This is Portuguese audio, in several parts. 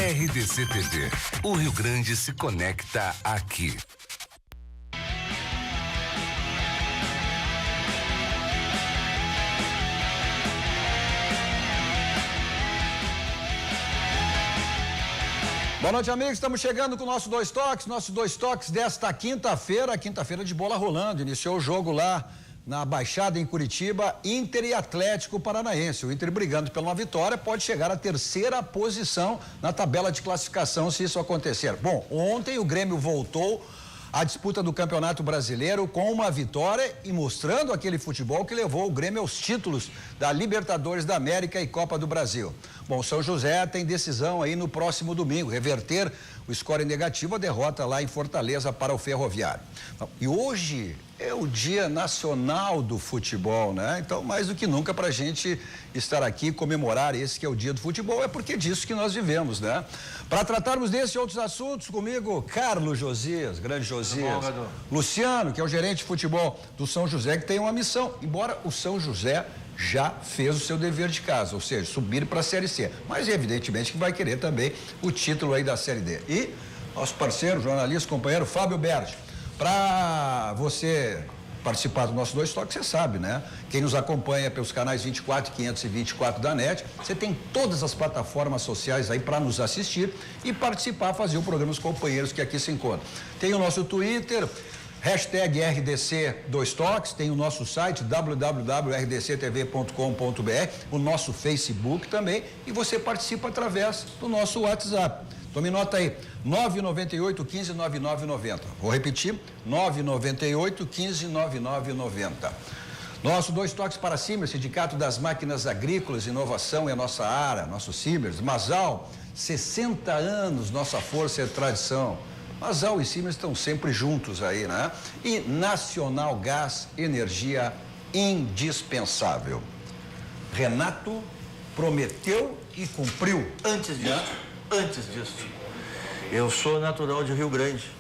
RDC TV. O Rio Grande se conecta aqui. Boa noite, amigos. Estamos chegando com o nosso Dois Toques desta quinta-feira de bola rolando. Iniciou o jogo lá na Baixada, em Curitiba, Inter e Atlético Paranaense. O Inter, brigando pela uma vitória, pode chegar à terceira posição na tabela de classificação, se isso acontecer. Bom, ontem o Grêmio voltou à disputa do Campeonato Brasileiro com uma vitória e mostrando aquele futebol que levou o Grêmio aos títulos da Libertadores da América e Copa do Brasil. Bom, São José tem decisão aí no próximo domingo, reverter o score negativo, a derrota lá em Fortaleza para o Ferroviário. E hoje é o Dia Nacional do Futebol, né? Então, mais do que nunca, para a gente estar aqui e comemorar esse que é o Dia do Futebol, é porque é disso que nós vivemos, né? Para tratarmos desses e outros assuntos, comigo, Carlos Josias, grande Josias, Luciano, que é o gerente de futebol do São José, que tem uma missão, embora o São José já fez o seu dever de casa, ou seja, subir para a Série C, mas evidentemente que vai querer também o título aí da Série D. E nosso parceiro, jornalista, companheiro Fábio Berti. Para você participar do nosso Dois Toques, você sabe, né? Quem nos acompanha pelos canais 24 e 524 da NET, você tem todas as plataformas sociais aí para nos assistir e participar, fazer o programa dos companheiros que aqui se encontram. Tem o nosso Twitter, hashtag RDC Dois Toques, tem o nosso site www.rdctv.com.br, o nosso Facebook também, e você participa através do nosso WhatsApp. Tome nota aí, 998 15 9990. Vou repetir, 998 15 9990. Nosso Dois Toques para Simers, Sindicato das Máquinas Agrícolas, Inovação é a nossa área, nosso Simers. Masal, 60 anos, nossa força e tradição. Masal e Simers estão sempre juntos aí, né? E Nacional Gás, energia indispensável. Renato prometeu e cumpriu. Antes disso, eu sou natural de Rio Grande.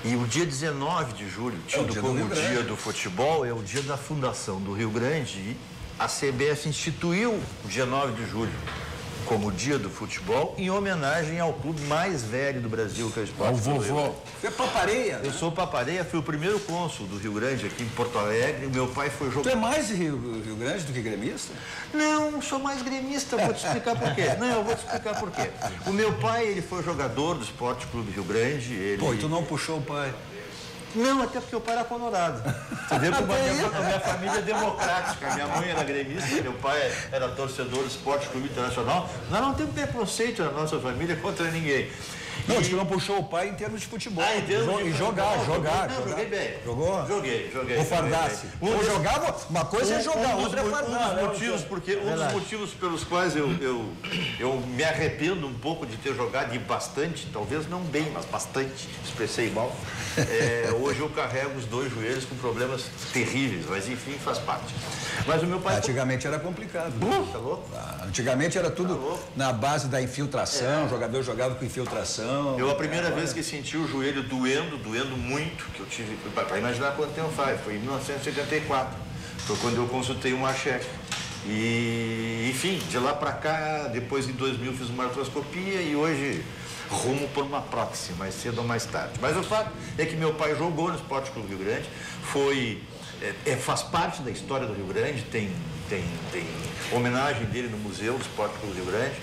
E o dia 19 de julho, tido como o dia do futebol, é o dia da fundação do Rio Grande. E a CBF instituiu o dia 9 de julho como o dia do futebol, em homenagem ao clube mais velho do Brasil, que é o Esporte. O vovô. Você é Papareia? Eu sou Papareia, fui o primeiro cônsul do Rio Grande aqui em Porto Alegre. Meu pai foi jogador. Tu é mais Rio Grande do que gremista? Não, sou mais gremista, vou te explicar por quê. Não, eu vou te explicar por quê. O meu pai, ele foi jogador do Esporte Clube Rio Grande. Pô, e tu não puxou o pai? Não, até porque o pai era colorado. Entendeu? A minha família é democrática. Minha mãe era gremista, meu pai era torcedor do Esporte Clube Internacional. Nós não temos preconceito na nossa família contra ninguém. Não, acho que não puxou o pai em termos de futebol. Em termos de jogar. Não, joguei bem. Jogou? Joguei. Ou fardasse? Ou jogava, uma coisa é jogar, outra é fardar. Um dos motivos pelos quais eu me arrependo um pouco de ter jogado, e bastante, talvez não bem, mas bastante, expressei mal. Hoje eu carrego os dois joelhos com problemas terríveis, mas enfim, faz parte. Mas o meu pai... Antigamente era complicado. Tá louco? Antigamente era tudo na base da infiltração, o jogador jogava com infiltração. A primeira vez que senti o joelho doendo muito, que eu tive, para imaginar quanto tempo faz, foi em 1974, foi quando eu consultei um cheque. E, enfim, de lá para cá, depois em 2000 fiz uma artroscopia e hoje rumo por uma prótese, mais cedo ou mais tarde. Mas o fato é que meu pai jogou no Esporte Clube Rio Grande, faz parte da história do Rio Grande, tem homenagem dele no Museu do Esporte Clube Rio Grande.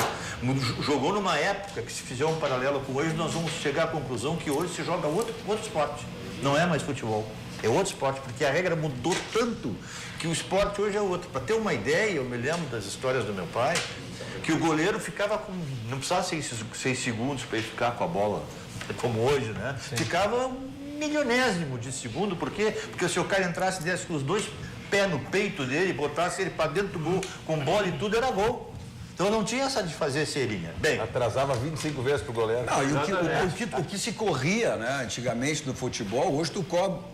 Jogou numa época que, se fizer um paralelo com hoje, nós vamos chegar à conclusão que hoje se joga outro esporte. Não é mais futebol, é outro esporte, porque a regra mudou tanto que o esporte hoje é outro. Para ter uma ideia, eu me lembro das histórias do meu pai, que o goleiro ficava com... Não precisava 6 segundos para ele ficar com a bola, como hoje, né? Sim. Ficava um milionésimo de segundo, por quê? Porque se o cara entrasse e desse com os dois pés no peito dele, botasse ele para dentro do gol, com bola e tudo, era gol. Então não tinha essa de fazer serinha. Bem, atrasava 25 vezes pro goleiro. Não, e o que se corria, né, antigamente no futebol, hoje tu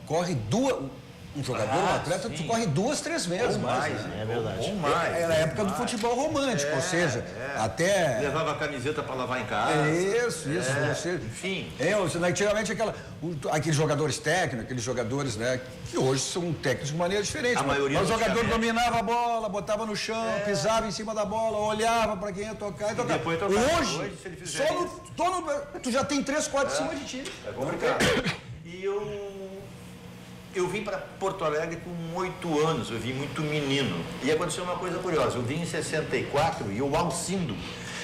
corre Um jogador, um atleta, tu corre 2, 3 vezes mais, né? É verdade. Ou mais. Era a época do futebol romântico, ou seja, até... Levava a camiseta para lavar em casa. Isso. Ou seja, enfim. Antigamente aqueles jogadores técnicos, aqueles jogadores, né, que hoje são técnicos de maneira diferente. A maioria o jogador dominava a bola, botava no chão, pisava em cima da bola, olhava para quem ia tocar e tocava. Depois tocava. Hoje, se ele fizer tu já tem 3, 4 em cima de ti. É complicado. E eu vim para Porto Alegre com 8 anos, eu vim muito menino. E aconteceu uma coisa curiosa, eu vim em 64 e o Alcindo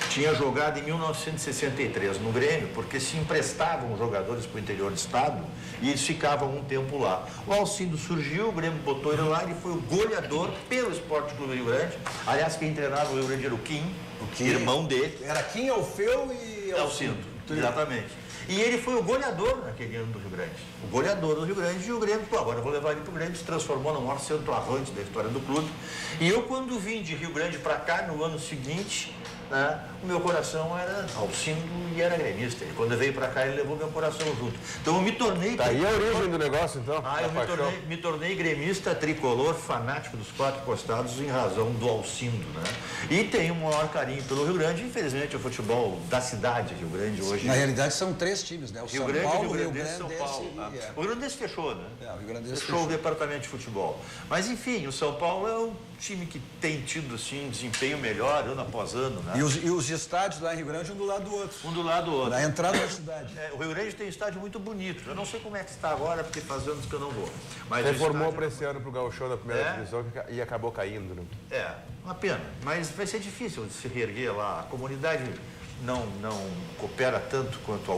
tinha jogado em 1963 no Grêmio, porque se emprestavam jogadores para o interior do estado e eles ficavam um tempo lá. O Alcindo surgiu, o Grêmio botou ele lá, ele foi o goleador pelo Esporte Clube Rio Grande. Aliás, quem treinava o Rio Grande era o Kim, irmão dele. Era Kim, Alfeu e Alcindo, exatamente. E ele foi o goleador naquele ano do Rio Grande. O goleador do Rio Grande e o Grêmio, agora eu vou levar ele para o Grêmio, se transformou no maior centroavante da história do clube. E eu, quando vim de Rio Grande para cá, no ano seguinte, né, o meu coração era Alcindo e era gremista. E quando eu veio para cá, ele levou meu coração junto. Então eu me tornei... Tá aí a origem do negócio, então? Eu me tornei gremista tricolor, fanático dos 4 costados, em razão do Alcindo, né? E tenho um maior carinho pelo Rio Grande. Infelizmente, o futebol da cidade Rio Grande hoje... Na realidade, são 3 times, né? O Rio São Grande, Paulo, o Rio Grande e São Paulo. O Rio Grande fechou, né? O Rio Grande fechou o departamento de futebol. Mas, enfim, o São Paulo é um time que tem tido, assim, desempenho melhor, ano após ano, né? E os estádios lá em Rio Grande, um do lado do outro. Um do lado do outro. Na entrada da cidade. O Rio Grande tem um estádio muito bonito. Eu não sei como é que está agora, porque faz anos que eu não vou. Mas reformou para esse ano para o Gauchão da primeira divisão e acabou caindo, né? Uma pena. Mas vai ser difícil de se reerguer lá. A comunidade não coopera tanto quanto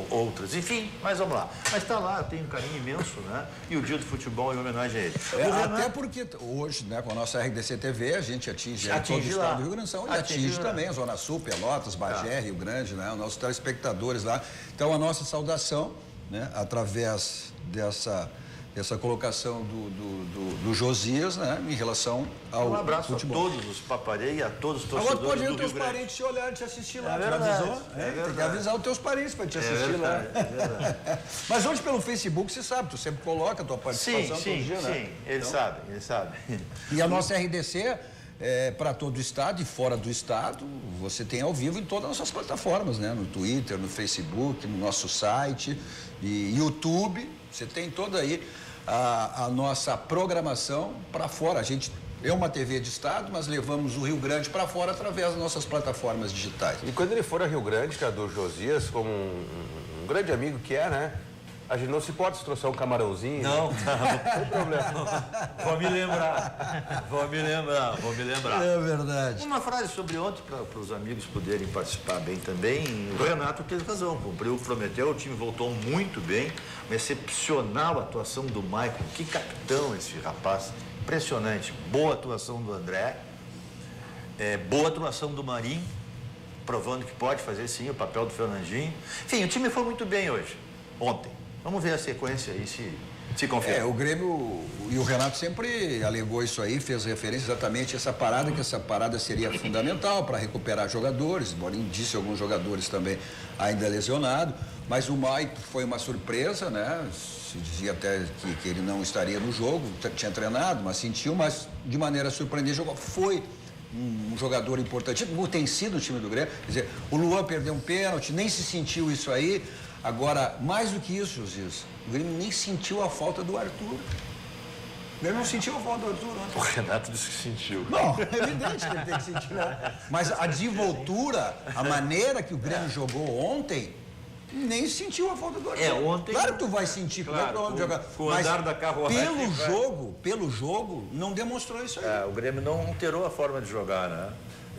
outras. Enfim, mas vamos lá. Mas está lá, eu tenho um carinho imenso, né? E o dia do futebol em homenagem a ele. Até porque hoje, né, com a nossa RDC TV, a gente atinge todo o estado do Rio Grande do Sul e atinge também a Zona Sul, Pelotas, Bagé, Rio Grande, né? Os nossos telespectadores lá. Então, a nossa saudação, né, através dessa colocação do Josias, né, em relação ao um abraço futebol. a todos os paparei e a todos os torcedores agora pode ir do os teus Rio Grande. parentes te olharem, te assistir lá. Verdade, Tem que avisar os teus parentes para te assistir lá. Mas hoje pelo Facebook, você sabe, tu sempre coloca a tua participação todo dia, né? Sim, eles sabem. E a nossa RDC, para todo o estado e fora do estado, você tem ao vivo em todas as nossas plataformas, né? No Twitter, no Facebook, no nosso site e YouTube. Você tem toda aí a nossa programação para fora. A gente é uma TV de estado, mas levamos o Rio Grande para fora através das nossas plataformas digitais. E quando ele for a Rio Grande, cara, do Josias, como um grande amigo que é, né? A gente não se pode trouxer um camarãozinho. Não tem problema. Vou me lembrar. É verdade. Uma frase sobre ontem, para os amigos poderem participar bem também. O Renato teve razão, cumpriu o que prometeu, o time voltou muito bem. Uma excepcional atuação do Maicon. Que capitão esse rapaz. Impressionante. Boa atuação do André. Boa atuação do Marinho, provando que pode fazer sim o papel do Fernandinho. Enfim, o time foi muito bem hoje, ontem. Vamos ver a sequência aí se confirma. O Grêmio e o Renato sempre alegou isso aí, fez referência exatamente a essa parada, que essa parada seria fundamental para recuperar jogadores, embora disse alguns jogadores também ainda lesionados, mas o Maicon foi uma surpresa, né? Se dizia até que ele não estaria no jogo, tinha treinado, mas sentiu, mas de maneira surpreendente jogou. Foi um jogador importante, como tem sido o time do Grêmio. Quer dizer, o Luan perdeu um pênalti, nem se sentiu isso aí. Agora, mais do que isso, Josias, o Grêmio nem sentiu a falta do Arthur. O Grêmio não sentiu a falta do Arthur ontem. O Renato disse que sentiu. Não, é evidente que ele tem que sentir, né? Mas a desenvoltura, a maneira que o Grêmio jogou ontem, nem sentiu a falta do Arthur. Ontem... Claro que tu vai sentir, claro, jogar. Com o andar da carruagem. Pelo jogo, não demonstrou isso aí. O Grêmio não alterou a forma de jogar, né?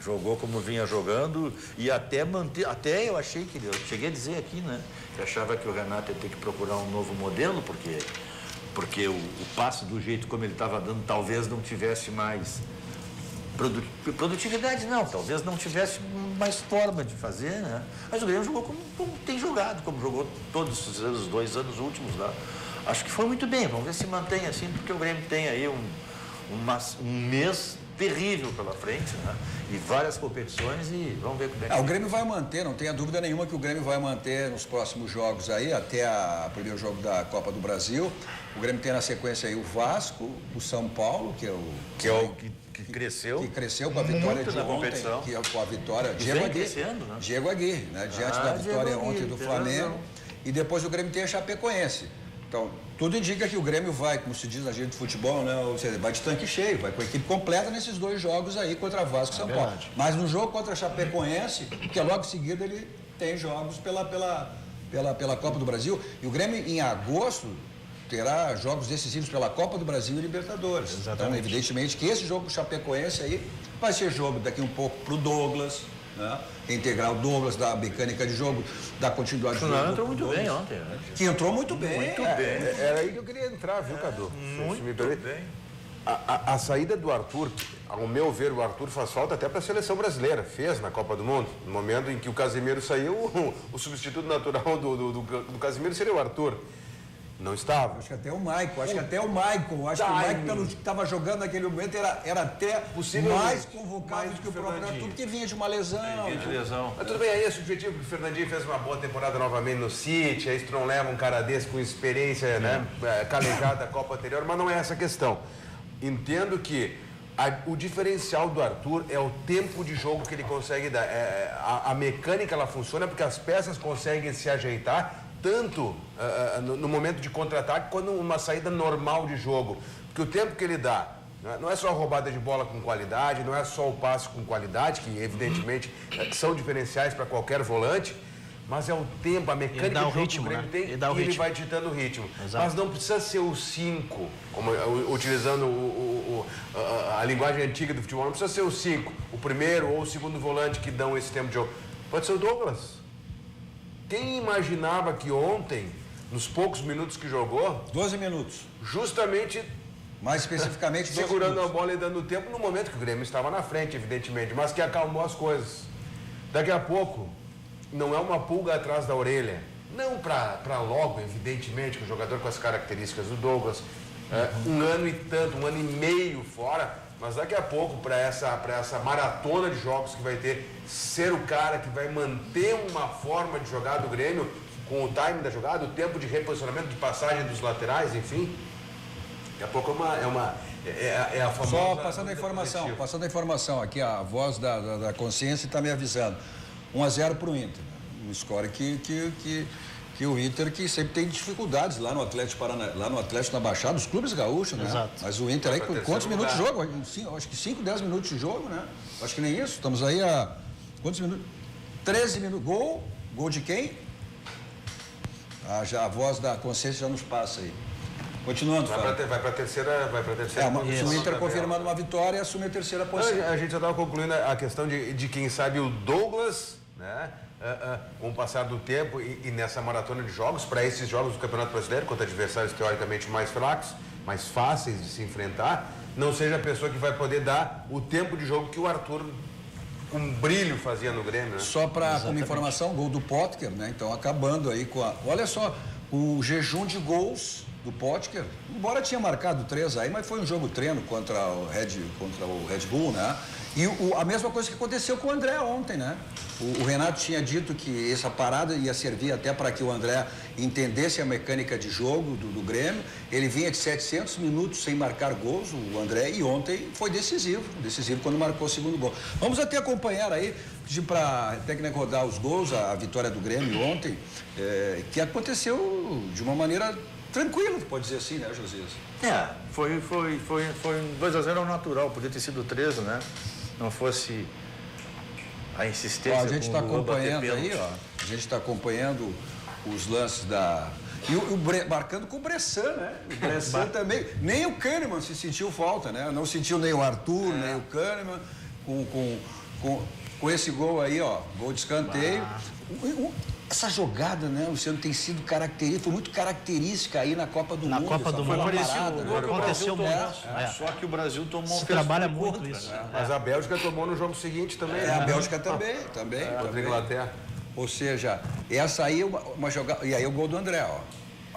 Jogou como vinha jogando e até eu achei que, eu cheguei a dizer aqui, né? Que achava que o Renato ia ter que procurar um novo modelo, porque o passe do jeito como ele estava dando talvez não tivesse mais produtividade, não, talvez não tivesse mais forma de fazer, né? Mas o Grêmio jogou como tem jogado, como jogou todos os 2 anos últimos lá. Acho que foi muito bem, vamos ver se mantém assim, porque o Grêmio tem aí um mês terrível pela frente, né? E várias competições e vamos ver como é que... O Grêmio vai manter, não tenha dúvida nenhuma que o Grêmio vai manter nos próximos jogos aí, até o primeiro jogo da Copa do Brasil. O Grêmio tem na sequência aí o Vasco, o São Paulo, que cresceu. Que cresceu com a vitória de ontem, que é com a vitória Diego Aguirre, né? Diante da vitória ontem do Flamengo. E depois o Grêmio tem a Chapecoense. Então, tudo indica que o Grêmio vai, como se diz na gíria de futebol, né? Ou seja, vai de tanque cheio, vai com a equipe completa nesses 2 jogos aí contra Vasco e São Paulo. Mas no jogo contra a Chapecoense, que é logo em seguida ele tem jogos pela Copa do Brasil. E o Grêmio, em agosto, terá jogos decisivos pela Copa do Brasil e Libertadores. Exatamente. Então, evidentemente que esse jogo do Chapecoense aí vai ser jogo daqui um pouco para o Douglas, né? Integrar o Douglas da mecânica de jogo, da continuidade do jogo. O entrou muito bem ontem, né? Que entrou muito bem. Era aí que eu queria entrar, viu, Cadu? Muito bem. A saída do Arthur, ao meu ver, o Arthur faz falta até para a seleção brasileira. Fez na Copa do Mundo. No momento em que o Casemiro saiu, o substituto natural do Casemiro seria o Arthur. Não estava. Acho que até o Maicon. Acho que o Maicon, pelo que estava jogando naquele momento, era até mais convocado do que o próprio Arthur, porque vinha de uma lesão. Mas tudo bem, aí é subjetivo, porque o Fernandinho fez uma boa temporada novamente no City, aí tu não leva um cara desse com experiência, né, calejada da Copa anterior, mas não é essa a questão. Entendo que o diferencial do Arthur é o tempo de jogo que ele consegue dar. A mecânica, ela funciona porque as peças conseguem se ajeitar tanto no momento de contra-ataque quanto uma saída normal de jogo. Porque o tempo que ele dá, não é só a roubada de bola com qualidade, não é só o passe com qualidade, que evidentemente são diferenciais para qualquer volante, mas é o tempo, a mecânica de jogo que o Grêmio tem, e ele vai ditando o ritmo. Exato. Mas não precisa ser o 5, como, utilizando a linguagem antiga do futebol, não precisa ser o 5, o primeiro ou o segundo volante que dão esse tempo de jogo. Pode ser o Douglas. Quem imaginava que ontem, nos poucos minutos que jogou... 12 minutos. Justamente... Mais especificamente, 12 segurando minutos. A bola e dando tempo no momento que o Grêmio estava na frente, evidentemente, mas que acalmou as coisas. Daqui a pouco, não é uma pulga atrás da orelha. Não para logo, evidentemente, que o jogador com as características do Douglas, um ano e tanto, um ano e meio fora... Mas daqui a pouco, para essa maratona de jogos que vai ter, ser o cara que vai manter uma forma de jogar do Grêmio, com o time da jogada, o tempo de reposicionamento, de passagem dos laterais, enfim. Daqui a pouco é a famosa... Só passando a informação aqui, a voz da consciência está me avisando. 1-0 para o Inter. Um score que o Inter que sempre tem dificuldades lá no Atlético na Baixada, os clubes gaúchos, né? Exato. Mas o Inter aí com quantos minutos de jogo? Acho que 5, 10 minutos de jogo, né? Acho que nem isso. Estamos aí a quantos minutos? 13 minutos. Gol de quem? Já a voz da consciência já nos passa aí. Continuando, vai para a terceira posição. O Inter confirmando uma vitória e assume a terceira posição. A gente já estava concluindo a questão de quem sabe o Douglas, né? Com o passar do tempo e nessa maratona de jogos, para esses jogos do Campeonato Brasileiro, contra adversários teoricamente mais fracos, mais fáceis de se enfrentar, não seja a pessoa que vai poder dar o tempo de jogo que o Arthur com brilho fazia no Grêmio, né? Só como informação, gol do Potker, né? Então acabando aí com olha só, o jejum de gols do Potker, embora tinha marcado 3 aí, mas foi um jogo treino contra o Red Bull, né? E a mesma coisa que aconteceu com o André ontem, né? O Renato tinha dito que essa parada ia servir até para que o André entendesse a mecânica de jogo do Grêmio. Ele vinha de 700 minutos sem marcar gols, o André, e ontem foi decisivo quando marcou o segundo gol. Vamos até acompanhar aí, pedir para a técnica rodar os gols, a vitória do Grêmio ontem, que aconteceu de uma maneira tranquila, pode dizer assim, né, Josias? Foi 2-0 ao natural, podia ter sido 13, né? Não fosse a insistência. A gente está acompanhando aí, ó. A gente está acompanhando os lances marcando com o Bressan, né? O Bressan também. Nem o Kahneman se sentiu falta, né? Não sentiu nem o Arthur, nem o Kahneman. Com esse gol aí, ó. Gol de escanteio. Essa jogada, né, Luciano, tem sido característica, foi muito característica aí na Copa do Mundo. Na Copa do Mundo aconteceu muito. Só que o Brasil tomou se trabalha muito isso. Mas a Bélgica tomou no jogo seguinte também. A Bélgica também. Contra a Inglaterra. Ou seja, essa aí uma jogada. E aí o gol do André, ó.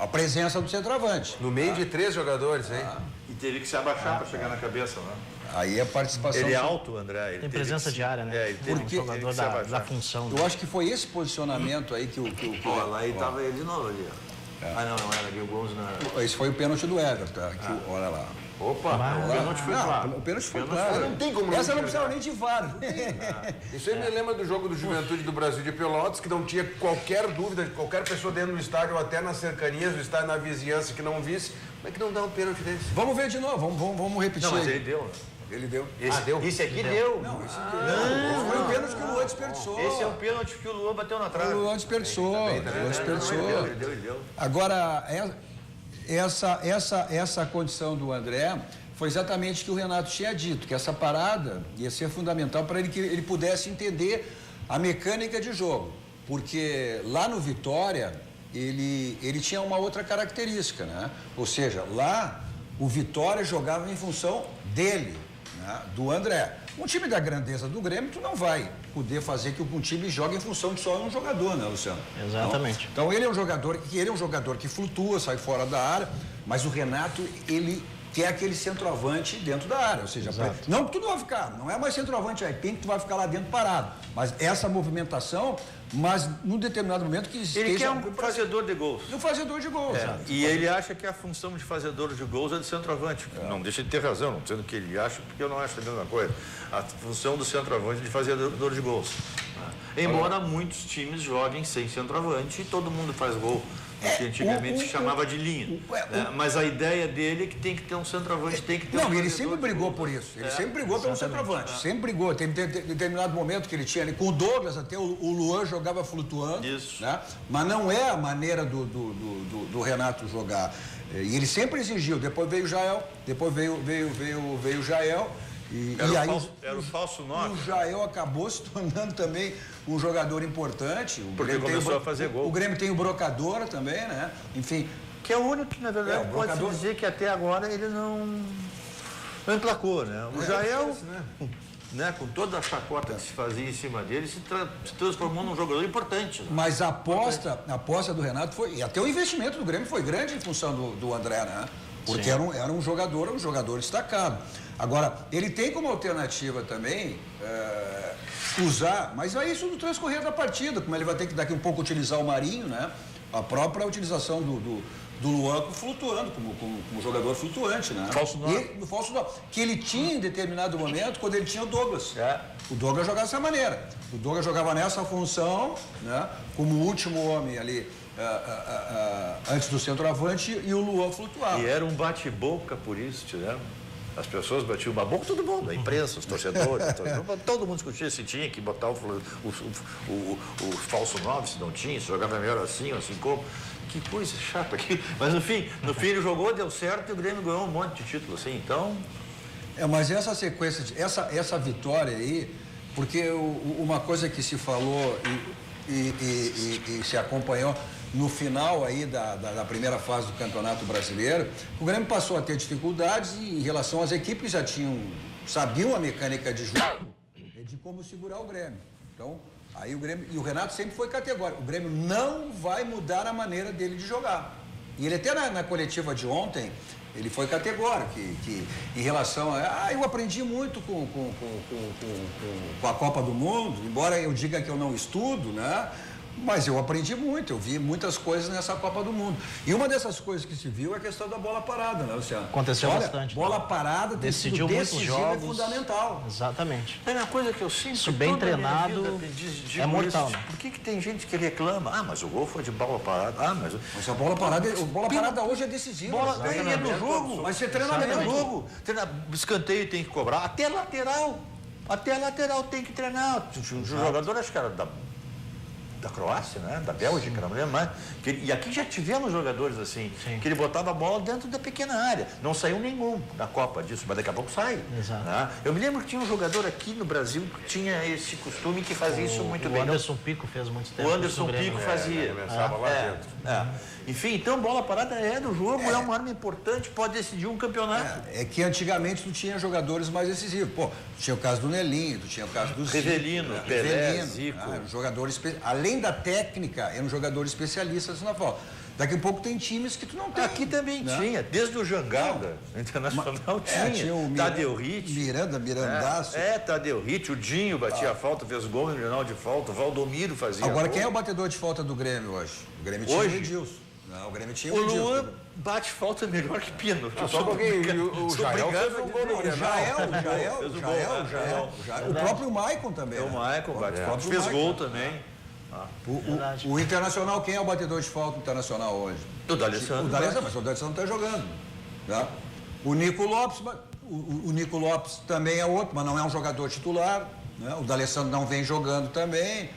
A presença do centroavante. No meio de 3 jogadores, hein? E teve que se abaixar para chegar na cabeça, né? Aí a participação... Ele é alto, André. Ele tem presença de área, né? Ele teve Porque um jogador da função. Eu acho que foi esse posicionamento aí que o... Olha lá, e tava ele de novo ali, ó. Ah, não era ali o Gonzo, não. Esse foi o pênalti do Everton, olha lá. Opa, o pênalti foi claro. O pênalti foi claro. Não tem como Essa não enxergar. precisava nem de VAR. Isso aí me lembra do jogo do Juventude do Brasil de Pelotas, que não tinha qualquer dúvida de qualquer pessoa dentro do estádio ou até nas cercanias do estádio, na vizinhança, que não visse. Como é que não dá um pênalti desse? Vamos ver de novo, vamos repetir. Não, mas aí. ele deu, né? Ele deu. Esse aqui deu. Não, esse deu. Foi o pênalti que o Luan desperdiçou. Esse é o pênalti que o Luan bateu na trave. O Luan desperdiçou. Ele deu. Agora, essa condição do André foi exatamente o que o Renato tinha dito, que essa parada ia ser fundamental para que ele pudesse entender a mecânica de jogo. Porque lá no Vitória, ele tinha uma outra característica, né? Ou seja, lá o Vitória jogava em função dele, né? Do André. Um time da grandeza do Grêmio, tu não vai poder fazer que um time jogue em função de só um jogador, né, Luciano? Exatamente. Então ele é um jogador que flutua, sai fora da área, mas o Renato, ele quer aquele centroavante dentro da área, ou seja, não que tu não vai ficar, não é mais centroavante aí, tem que tu vai ficar lá dentro parado, mas essa movimentação, mas num determinado momento que esteja... Ele quer um fazedor de gols. Um fazedor de gols. E ele acha que a função de fazedor de gols é de centroavante. Não deixa de ter razão, não dizendo que ele acha, porque eu não acho a mesma coisa. A função do centroavante é de fazedor de gols. Embora muitos times joguem sem centroavante e todo mundo faz gol. Que antigamente se chamava de linha. Mas a ideia dele é que tem que ter um centroavante, tem que ter Não, ele sempre brigou por isso. Ele sempre brigou pelo centroavante. Sempre brigou. Tem determinado momento que ele tinha ali com o Douglas, até o Luan jogava flutuando. Isso. Né? Mas não é a maneira do Renato jogar. E ele sempre exigiu. Depois veio o Jael, depois veio o Jael. Era o falso 9. O Jael acabou se tornando também um jogador importante. Porque começou a fazer gol. O Grêmio tem o Brocador também, né? Enfim. Que é o único que, na verdade, pode-se dizer que até agora ele não emplacou, né? O Jael, né, com toda a chacota que se fazia em cima dele, se transformou num jogador importante. Né? Mas a aposta do Renato foi... E até o investimento do Grêmio foi grande em função do André, né? Porque era um jogador destacado. Agora, ele tem como alternativa também usar, mas é isso no transcorrer da partida, como ele vai ter que daqui um pouco utilizar o Marinho, né? A própria utilização do Luan flutuando, como jogador flutuante, né? Falso 9. Do falso 9. Que ele tinha em determinado momento, quando ele tinha o Douglas. O Douglas jogava dessa maneira. O Douglas jogava nessa função, né? Como último homem ali, antes do centroavante, e o Luan flutuava. E era um bate-boca por isso, tirando. As pessoas batiam uma boca, todo mundo, a imprensa, os torcedores, todo mundo discutia se tinha que botar o falso 9, se não tinha, se jogava melhor assim ou assim como. Que coisa chata aqui. Mas no fim ele jogou, deu certo e o Grêmio ganhou um monte de títulos assim, então... Mas essa sequência, essa vitória aí, porque uma coisa que se falou e se acompanhou no final aí da primeira fase do Campeonato Brasileiro, o Grêmio passou a ter dificuldades em relação às equipes que já sabiam a mecânica de jogo, de como segurar o Grêmio. Então, aí o Grêmio, e o Renato sempre foi categórico, o Grêmio não vai mudar a maneira dele de jogar. E ele até na coletiva de ontem, ele foi categórico, que em relação a... eu aprendi muito com a Copa do Mundo, embora eu diga que eu não estudo, né? Mas eu aprendi muito, eu vi muitas coisas nessa Copa do Mundo. E uma dessas coisas que se viu é a questão da bola parada, né, Luciano? Aconteceu bastante. Bola parada, decidiu muitos jogos. É fundamental. Exatamente. É uma coisa que eu sinto. Isso bem treinado é mortal. Né? Por que tem gente que reclama? Ah, mas o gol foi de bola parada. Mas a bola parada hoje é decisiva. Bola é no jogo. Mas você treina no jogo. Escanteio tem que cobrar. Até lateral tem que treinar. O jogador, acho que era da Croácia, né? Da Bélgica, não lembro mais. E aqui já tivemos jogadores assim, que ele botava a bola dentro da pequena área. Não saiu nenhum na Copa disso, mas daqui a pouco sai. Exato. Né? Eu me lembro que tinha um jogador aqui no Brasil que tinha esse costume, que fazia isso muito bem. O Anderson Pico fez muito tempo. O Anderson Pico fazia. Começava lá dentro. Enfim, então bola parada é do jogo, é uma arma importante, pode decidir um campeonato. É que antigamente tu tinha jogadores mais decisivos. Pô, tu tinha o caso do Nelinho, tu tinha o caso do Rivelino, Pelé, Zico. Além da técnica, eram jogadores especialistas na bola. Daqui a pouco tem times que tu não tem. Aqui também tinha, desde o Jangada, o Internacional tinha o Tadeu Ritt. Mirandaço. Tadeu Ritt, o Dinho batia a falta, fez gol no Grenal de falta, o Valdomiro fazia Agora, gol. quem é o batedor de falta do Grêmio hoje? O Grêmio tinha o Edilson. Não, o Grêmio tinha o Edilson. Luan bate falta melhor que Pino. Só porque o Jael fez um gol no Grenal. O próprio Maicon também. O Maicon bate falta, próprio fez Maicon. gol também. O Internacional, quem é o batedor de falta internacional hoje? O D'Alessandro. O D'Alessandro, mas o D'Alessandro não está jogando. Tá? O Nico Lopes, o Nico Lopes também é outro, mas não é um jogador titular. Né? O D'Alessandro não vem jogando também.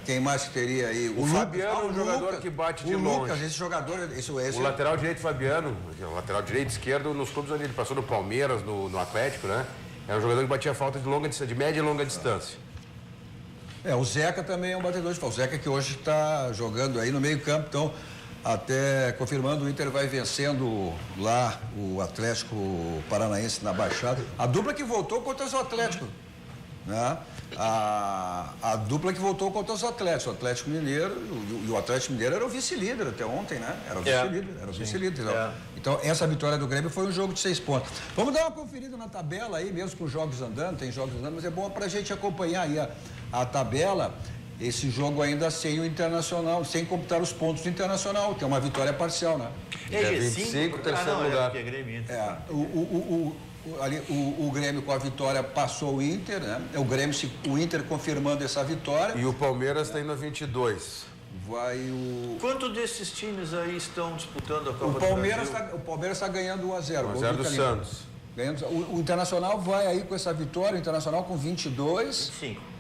Quem mais que teria aí? O Fabiano é um jogador que bate de longe. O Lucas, esse jogador... O lateral direito Fabiano, o lateral direito esquerdo, nos clubes onde ele passou no Palmeiras, no Atlético, né? É um jogador que batia falta de média e longa distância. O Zeca também é um batedor de falta. O Zeca que hoje está jogando aí no meio campo, então, até confirmando, o Inter vai vencendo lá o Atlético Paranaense na Baixada. A dupla que voltou contra o Atlético, né? A dupla que voltou contra os Atléticos, o Atlético Mineiro, e o Atlético Mineiro era o vice-líder até ontem, né? Era o vice-líder. Então, essa vitória do Grêmio foi um jogo de 6 pontos. Vamos dar uma conferida na tabela aí, mesmo com os jogos andando, tem jogos andando, mas é bom pra gente acompanhar aí a tabela, esse jogo ainda sem o Internacional, sem computar os pontos do Internacional, que é uma vitória parcial, né? É 25, terceiro lugar. O Grêmio com a vitória passou o Inter, né? O Inter confirmando essa vitória. E o Palmeiras está indo a 22. Quantos desses times aí estão disputando a Copa do Brasil? O Palmeiras está ganhando 1-0. 1-0 do Santos. O Internacional vai aí com essa vitória, o Internacional com 22. 25.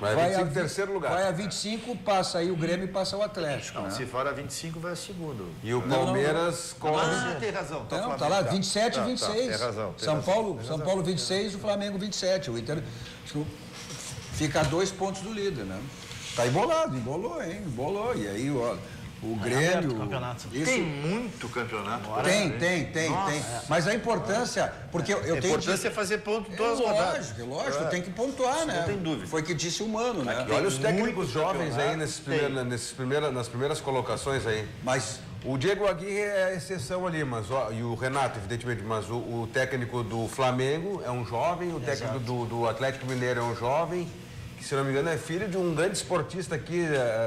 Vai a terceiro lugar. Vai a 25, passa aí o Grêmio e passa o Atlético. Não, se for a 25, vai a segundo. E o Palmeiras corre. Tem razão. Tá lá, 27 e 26. Tem razão. São Paulo 26, o Flamengo 27. O Inter fica a 2 pontos do líder, né? Tá embolou, hein? E aí, ó. O Grêmio. Tem muito campeonato. Tem. Mas a importância, porque eu tenho. A importância é fazer ponto todas as rodadas. Lógico, tem que pontuar, né? Não tem dúvida. Foi o que disse o Mano, né? E olha os técnicos jovens aí nas primeiras colocações aí. Mas o Diego Aguirre é a exceção ali, e o Renato, evidentemente, mas o técnico do Flamengo é um jovem, o técnico do Atlético Mineiro é um jovem. Que, se não me engano, é filho de um grande esportista aqui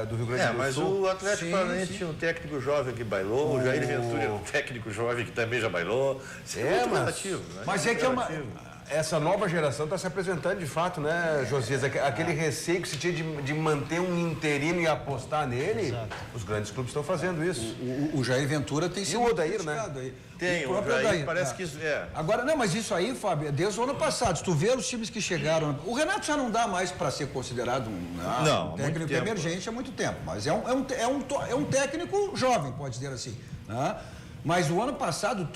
do Rio Grande do Sul. Mas o Atlético Paranaense tinha um técnico jovem que bailou, o Jair Ventura era um técnico jovem que também já bailou. Relativo, né? Mas é que essa nova geração está se apresentando de fato, né, Josias? Aquele receio que se tinha de manter um interino e apostar nele, os grandes clubes estão fazendo isso. O Jair Ventura tem sido. E o Odair, né? Aí. Tem, o Jair parece que isso é. Agora, não, mas isso aí, Fábio, desde o ano passado, se tu vê os times que chegaram. O Renato já não dá mais para ser considerado um técnico emergente há muito tempo, mas é um técnico jovem, pode dizer assim, né? Mas o ano passado,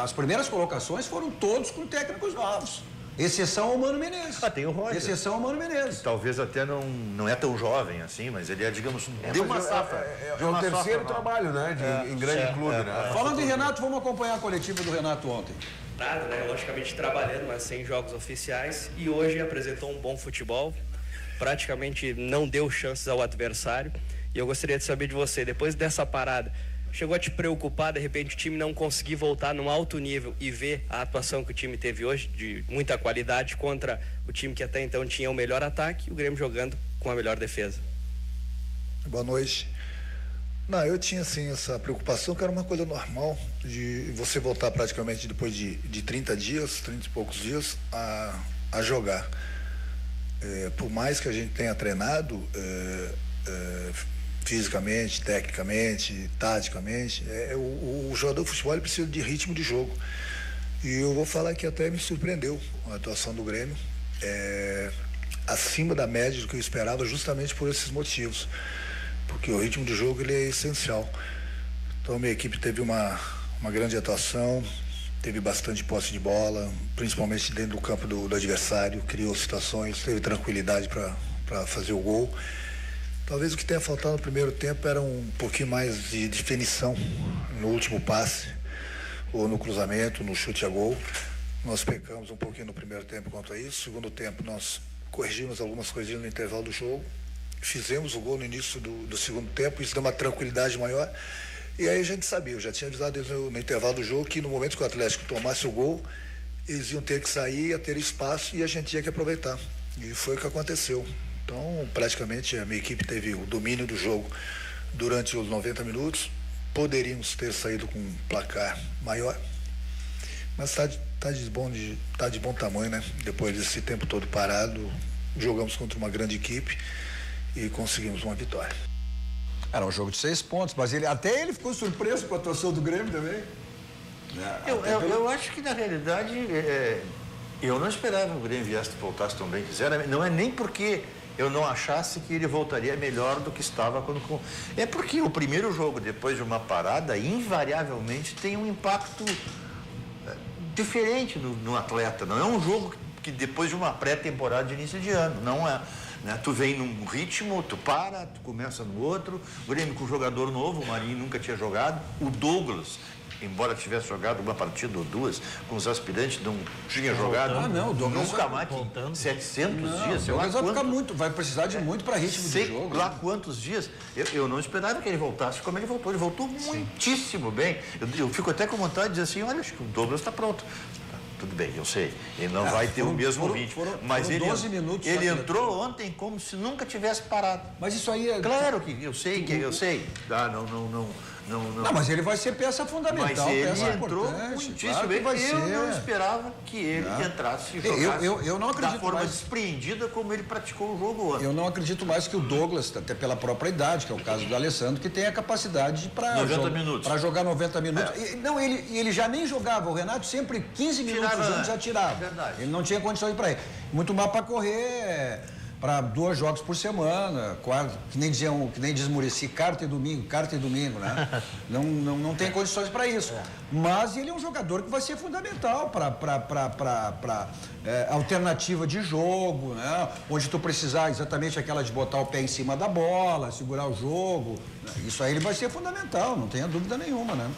as primeiras colocações foram todos com técnicos novos. Exceção ao Mano Menezes. Tem o Roger. Exceção ao Mano Menezes. Talvez até não é tão jovem assim, mas ele é, digamos, deu uma safra. É o terceiro trabalho, né? Em grande clube, né? Falando em Renato, vamos acompanhar a coletiva do Renato ontem. Né? Logicamente trabalhando, mas sem jogos oficiais. E hoje apresentou um bom futebol. Praticamente não deu chances ao adversário. E eu gostaria de saber de você, depois dessa parada, chegou a te preocupar, de repente o time não conseguir voltar num alto nível e ver a atuação que o time teve hoje, de muita qualidade, contra o time que até então tinha o melhor ataque e o Grêmio jogando com a melhor defesa? Boa noite. Não, eu tinha sim essa preocupação, que era uma coisa normal de você voltar praticamente depois de 30 dias, 30 e poucos dias, a jogar. Por mais que a gente tenha treinado fisicamente, tecnicamente, taticamente, o jogador de futebol ele precisa de ritmo de jogo. E eu vou falar que até me surpreendeu a atuação do Grêmio, acima da média do que eu esperava, justamente por esses motivos, porque o ritmo de jogo ele é essencial. Então a minha equipe teve uma grande atuação, teve bastante posse de bola, principalmente dentro do campo do adversário, criou situações, teve tranquilidade para fazer o gol. Talvez o que tenha faltado no primeiro tempo era um pouquinho mais de definição no último passe, ou no cruzamento, no chute a gol. Nós pecamos um pouquinho no primeiro tempo quanto a isso. No segundo tempo nós corrigimos algumas coisinhas no intervalo do jogo fizemos o gol no início do segundo tempo, isso deu uma tranquilidade maior. E aí a gente sabia, eu já tinha avisado no intervalo do jogo que no momento que o Atlético tomasse o gol, eles iam ter que sair, ia ter espaço e a gente tinha que aproveitar. E foi o que aconteceu. Então, praticamente, a minha equipe teve o domínio do jogo durante os 90 minutos. Poderíamos ter saído com um placar maior, mas tá de bom tamanho, né? Depois desse tempo todo parado, jogamos contra uma grande equipe e conseguimos uma vitória. Era um jogo de 6 pontos, mas até ele ficou surpreso com a atuação do Grêmio também. Eu acho que, na realidade, eu não esperava que o Grêmio voltasse tão bem. Não é nem porque eu não achasse que ele voltaria melhor do que estava quando... É porque o primeiro jogo, depois de uma parada, invariavelmente tem um impacto diferente no atleta. Não é um jogo que depois de uma pré-temporada de início de ano, não é... Né? Tu vem num ritmo, tu para, tu começa no outro. O Grêmio com um jogador novo, o Marinho nunca tinha jogado. O Douglas, embora tivesse jogado uma partida ou duas, com os aspirantes não tinha jogado. O Douglas nunca mais, 700 dias, sei lá quanto. Vai precisar de muito para ritmo de jogo. Lá quantos dias. Eu não esperava que ele voltasse como ele voltou. Ele voltou muitíssimo bem. Eu fico até com vontade de dizer assim, olha, acho que o Douglas está pronto. Tudo bem, eu sei, ele não vai ter o mesmo ritmo, mas ele entrou ontem como se nunca tivesse parado. Mas isso aí é... Claro que eu sei. Não, mas ele vai ser peça fundamental, mas ele peça entrou muitíssimo bem. Eu não esperava que ele entrasse e jogasse eu não acredito da forma mais despreendida como ele praticou o jogo ontem. Eu não acredito mais que o Douglas, até pela própria idade, que é o caso do Alessandro, que tem a capacidade para jogar 90 minutos. Ele já nem jogava, o Renato sempre 15 minutos antes já tirava. Verdade. Ele não tinha condições para ir. Muito mal para correr... para 2 jogos por semana, que nem diz Muricy, quarta e domingo, né? Não tem condições para isso. Mas ele é um jogador que vai ser fundamental para alternativa de jogo, né? Onde tu precisar exatamente aquela de botar o pé em cima da bola, segurar o jogo. Isso aí ele vai ser fundamental, não tenha dúvida nenhuma, né?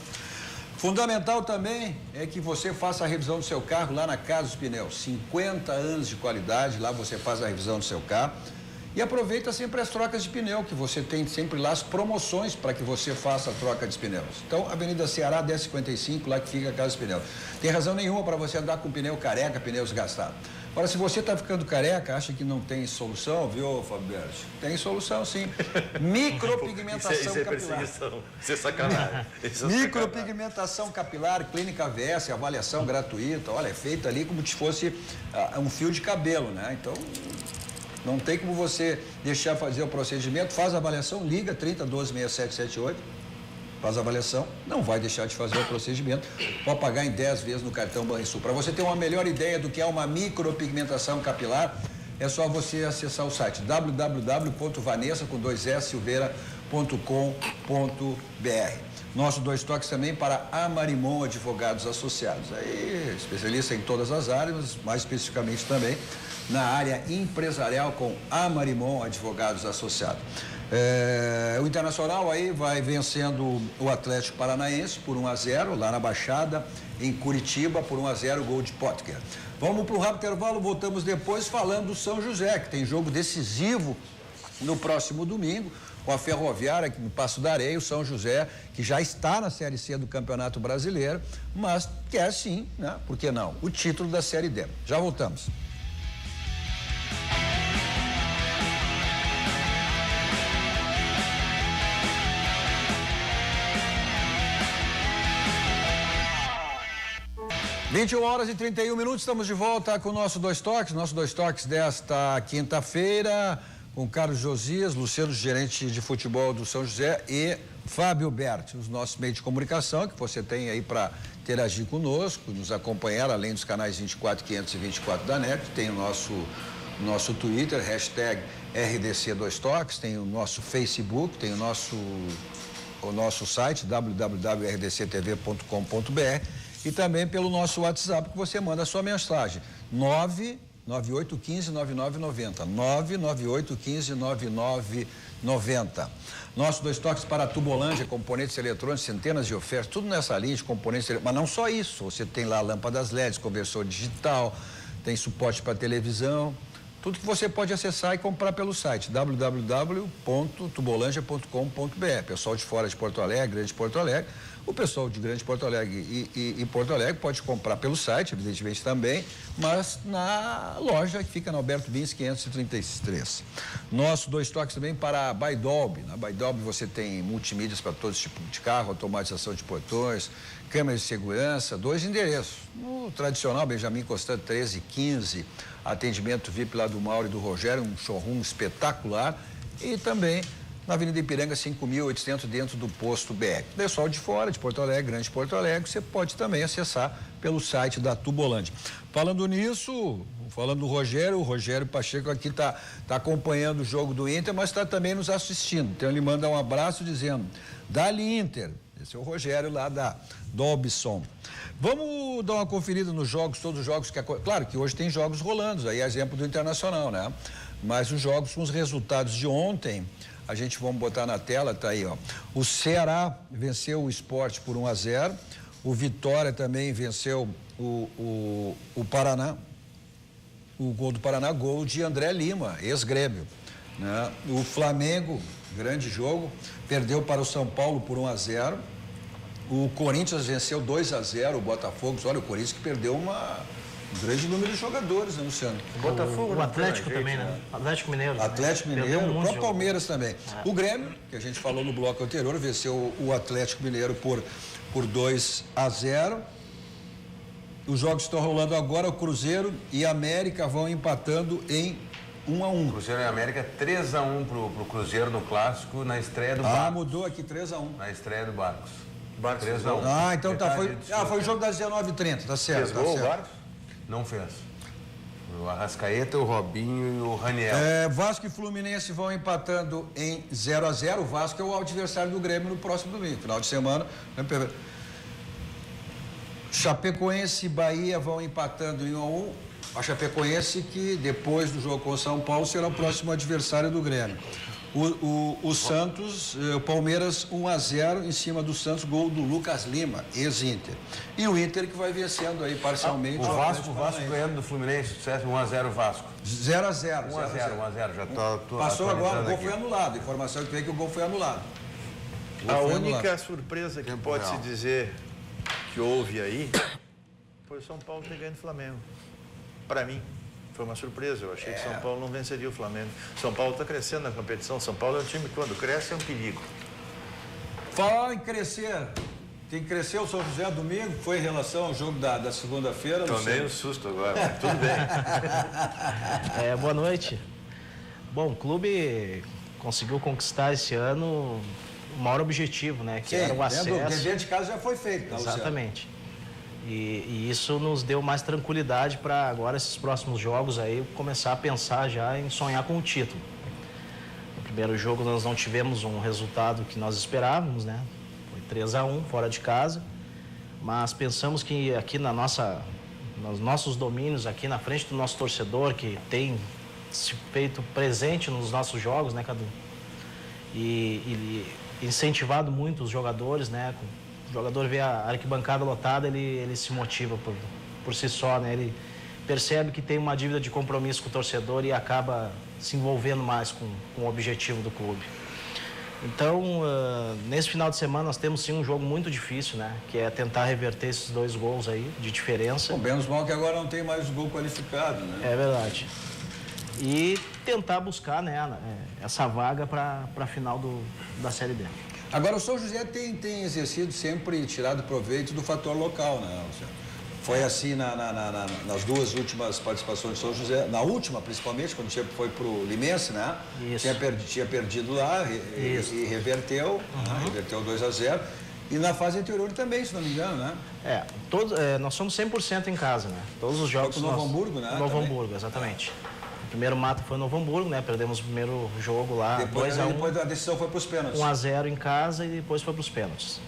Fundamental também é que você faça a revisão do seu carro lá na Casa dos Pneus. 50 anos de qualidade, lá você faz a revisão do seu carro. E aproveita sempre as trocas de pneu, que você tem sempre lá as promoções para que você faça a troca de pneus. Então, Avenida Ceará, 1055, lá que fica a Casa dos Pneus. Tem razão nenhuma para você andar com pneu careca, pneu desgastado. Agora, se você está ficando careca, acha que não tem solução, viu, Fábio Berti? Tem solução, sim. Micropigmentação capilar. Isso é sacanagem. Micropigmentação capilar, Clínica VS, avaliação gratuita. Olha, é feita ali como se fosse um fio de cabelo, né? Então, não tem como você deixar fazer o procedimento. Faz a avaliação, liga 30126778. Faz a avaliação, não vai deixar de fazer o procedimento, pode pagar em 10 vezes no cartão Banrisul. Para você ter uma melhor ideia do que é uma micropigmentação capilar, é só você acessar o site www.vanessa.silveira.com.br. Nosso 2 toques também para Amarimon Advogados Associados. Aí, especialista em todas as áreas, mas mais especificamente também na área empresarial com Amarimon Advogados Associados. O Internacional aí vai vencendo o Atlético Paranaense por 1-0 lá na Baixada, em Curitiba por 1-0, gol de Potker. Vamos para o rápido intervalo, voltamos depois falando do São José, que tem jogo decisivo no próximo domingo com a Ferroviária aqui no Passo da Areia, o São José, que já está na Série C do Campeonato Brasileiro, mas quer sim, né? Por que não? O título da Série D. Já voltamos. – 21h31, estamos de volta com o nosso 2 toques desta quinta-feira, com Carlos Josias, Luciano, gerente de futebol do São José, e Fábio Berti, os nossos meios de comunicação que você tem aí para interagir conosco, nos acompanhar, além dos canais 24.500 e 24 da NET, tem o nosso Twitter, hashtag RDC2Toques, tem o nosso Facebook, tem o nosso site, www.rdctv.com.br, e também pelo nosso WhatsApp, que você manda a sua mensagem, 998159990, 998159990. Nosso 2 toques para a Tubolândia, componentes eletrônicos, centenas de ofertas, tudo nessa linha de componentes eletrônicos, mas não só isso, você tem lá lâmpadas LEDs, conversor digital, tem suporte para televisão, Tudo que você pode acessar e comprar pelo site www.tubolanja.com.br. Pessoal de fora de Porto Alegre, Grande Porto Alegre, o pessoal de Grande Porto Alegre e Porto Alegre pode comprar pelo site, evidentemente também, mas na loja que fica na Alberto Bins 533. Nosso 2 toques também para a Baidolb. Na Baidolb você tem multimídias para todo tipo de carro, automatização de portões, câmeras de segurança, 2 endereços. No tradicional Benjamin Constant 1315, atendimento VIP lá do Mauro e do Rogério, um showroom espetacular, e também na Avenida Ipiranga 5.800, dentro do posto BR. Pessoal de fora, de Porto Alegre, Grande Porto Alegre, você pode também acessar pelo site da Tubolândia. Falando nisso, falando do Rogério, o Rogério Pacheco aqui está acompanhando o jogo do Inter, mas está também nos assistindo. Então ele manda um abraço dizendo: Dali Inter. Esse é o Rogério lá da Dobson. Vamos dar uma conferida nos jogos, todos os jogos que... Claro que hoje tem jogos rolando, aí é exemplo do Internacional, né? Mas os jogos com os resultados de ontem, a gente vamos botar na tela, tá aí, ó. O Ceará venceu o Sport por 1-0, o Vitória também venceu o Paraná, o gol do Paraná, gol de André Lima, ex-Grêmio, né? O Flamengo, grande jogo, perdeu para o São Paulo por 1-0. O Corinthians venceu 2-0 o Botafogo. Olha, o Corinthians que perdeu um grande número de jogadores, né, Luciano? O Atlético também, né? Atlético Mineiro. Atlético Mineiro, o próprio Palmeiras também. O Grêmio, que a gente falou no bloco anterior, venceu o Atlético Mineiro por 2-0. Os jogos estão rolando agora, o Cruzeiro e a América vão empatando em 1-1. Cruzeiro e América, 3-1 pro Cruzeiro no clássico, na estreia do Barcos. Mudou aqui, 3-1. Na estreia do Barcos. 3-1. Então tá, foi o jogo das 19h30, tá certo. Fez gol o Barcos? Não fez. O Arrascaeta, o Robinho e o Raniel. Vasco e Fluminense vão empatando em 0-0. O Vasco é o adversário do Grêmio no próximo domingo, final de semana. Chapecoense e Bahia vão empatando em 1-1. A Chapecoense, que depois do jogo com o São Paulo, será o próximo adversário do Grêmio. O Santos, o Palmeiras 1-0 em cima do Santos, gol do Lucas Lima, ex-Inter. E o Inter que vai vencendo aí parcialmente. O Vasco ganhando do Fluminense, 1-0 Vasco. 0-0. 1-0, já tô Passou agora, o gol foi anulado. Informação que veio que o gol foi anulado. A única surpresa que pode-se dizer que houve aí foi o São Paulo ter ganho do Flamengo. Para mim, foi uma surpresa. Eu achei que São Paulo não venceria o Flamengo. São Paulo está crescendo na competição. São Paulo é um time que, quando cresce, é um perigo. Falar em crescer. Quem cresceu o São José domingo foi em relação ao jogo da segunda-feira. Tomei um susto agora, mas tudo bem. Boa noite. Bom, o clube conseguiu conquistar esse ano o maior objetivo, né? Que era o acesso. O dever de casa já foi feito, tá, exatamente. E isso nos deu mais tranquilidade para agora, esses próximos jogos aí, começar a pensar já em sonhar com o título. No primeiro jogo nós não tivemos um resultado que nós esperávamos, né? Foi 3-1 fora de casa, mas pensamos que aqui nos nossos domínios, aqui na frente do nosso torcedor, que tem se feito presente nos nossos jogos, né, Cadu? E incentivado muito os jogadores, né? O jogador vê a arquibancada lotada, ele se motiva por si só, né? Ele percebe que tem uma dívida de compromisso com o torcedor e acaba se envolvendo mais com o objetivo do clube. Então, nesse final de semana nós temos sim um jogo muito difícil, né? Que é tentar reverter esses 2 gols aí de diferença. Bom, menos mal que agora não tem mais gol qualificado, né? É verdade. E tentar buscar, né, essa vaga para a final da Série B. Agora, o São José tem exercido sempre, tirado proveito do fator local, né, Luciano? Foi assim nas 2 últimas participações do São José, na última principalmente, quando foi pro Limense, né? Isso. Tinha perdido lá e reverteu, reverteu 2-0. E na fase anterior também, se não me engano, né? Nós somos 100% em casa, né? Todos os jogos. Foi pro Novo Hamburgo, né? Novo Hamburgo, exatamente. O primeiro mata foi no Novo Hamburgo, né? Perdemos o primeiro jogo lá, 2-1. Depois a decisão foi para os pênaltis. 1-0 em casa e depois foi para os pênaltis.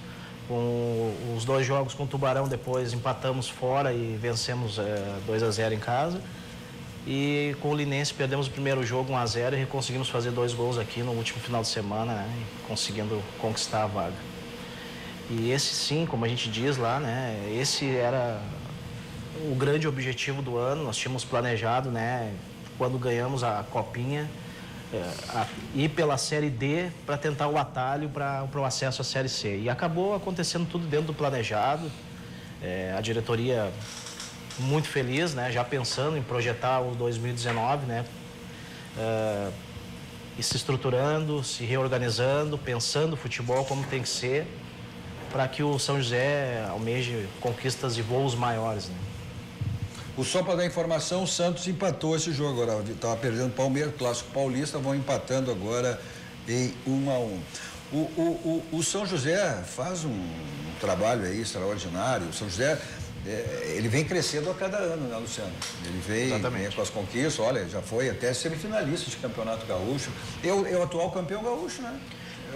Com os 2 jogos com o Tubarão, depois empatamos fora e vencemos 2-0 em casa. E com o Linense perdemos o primeiro jogo 1-0 e conseguimos fazer 2 gols aqui no último final de semana, né? Conseguindo conquistar a vaga. E esse sim, como a gente diz lá, né? Esse era o grande objetivo do ano. Nós tínhamos planejado, né? quando ganhamos a Copinha, ir pela Série D para tentar o atalho para o acesso à Série C. E acabou acontecendo tudo dentro do planejado. A diretoria muito feliz, né? Já pensando em projetar o 2019, né? E se estruturando, se reorganizando, pensando o futebol como tem que ser, para que o São José almeje conquistas e voos maiores, né? Só para dar informação, o Santos empatou esse jogo agora. Estava perdendo o Palmeiras, Clássico Paulista, vão empatando agora em 1-1. O São José faz um trabalho aí extraordinário. O São José, ele vem crescendo a cada ano, né, Luciano? Ele vem com as conquistas, olha, já foi até semifinalista de Campeonato Gaúcho. É o atual campeão gaúcho, né?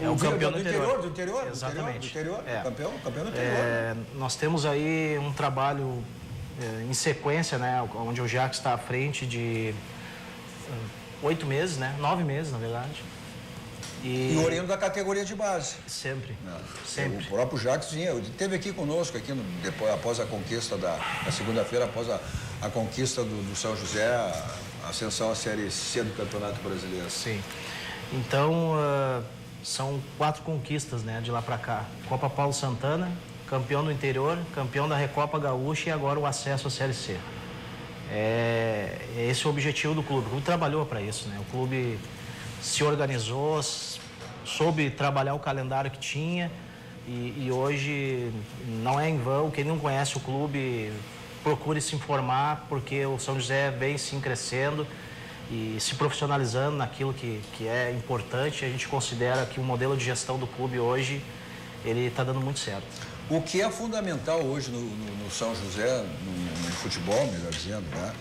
É o campeão do interior. Exatamente. Do interior, campeão do interior. Nós temos aí um trabalho em sequência, né? Onde o Jacques está à frente de 8 meses, né? 9 meses, na verdade. E oriundo da categoria de base. Sempre. O próprio Jacques esteve aqui conosco, depois, após a conquista da segunda-feira, após a conquista do São José, a ascensão à Série C do Campeonato Brasileiro. Sim. Então, são 4 conquistas, né, de lá para cá. Copa Paulo Santana, campeão do interior, campeão da Recopa Gaúcha e agora o acesso à Série C. É esse o objetivo do clube. O clube trabalhou para isso, né? O clube se organizou, soube trabalhar o calendário que tinha e hoje não é em vão. Quem não conhece o clube, procure se informar, porque o São José vem sim crescendo e se profissionalizando naquilo que é importante. A gente considera que o modelo de gestão do clube hoje, ele está dando muito certo. O que é fundamental hoje no São José, no futebol, melhor dizendo, né?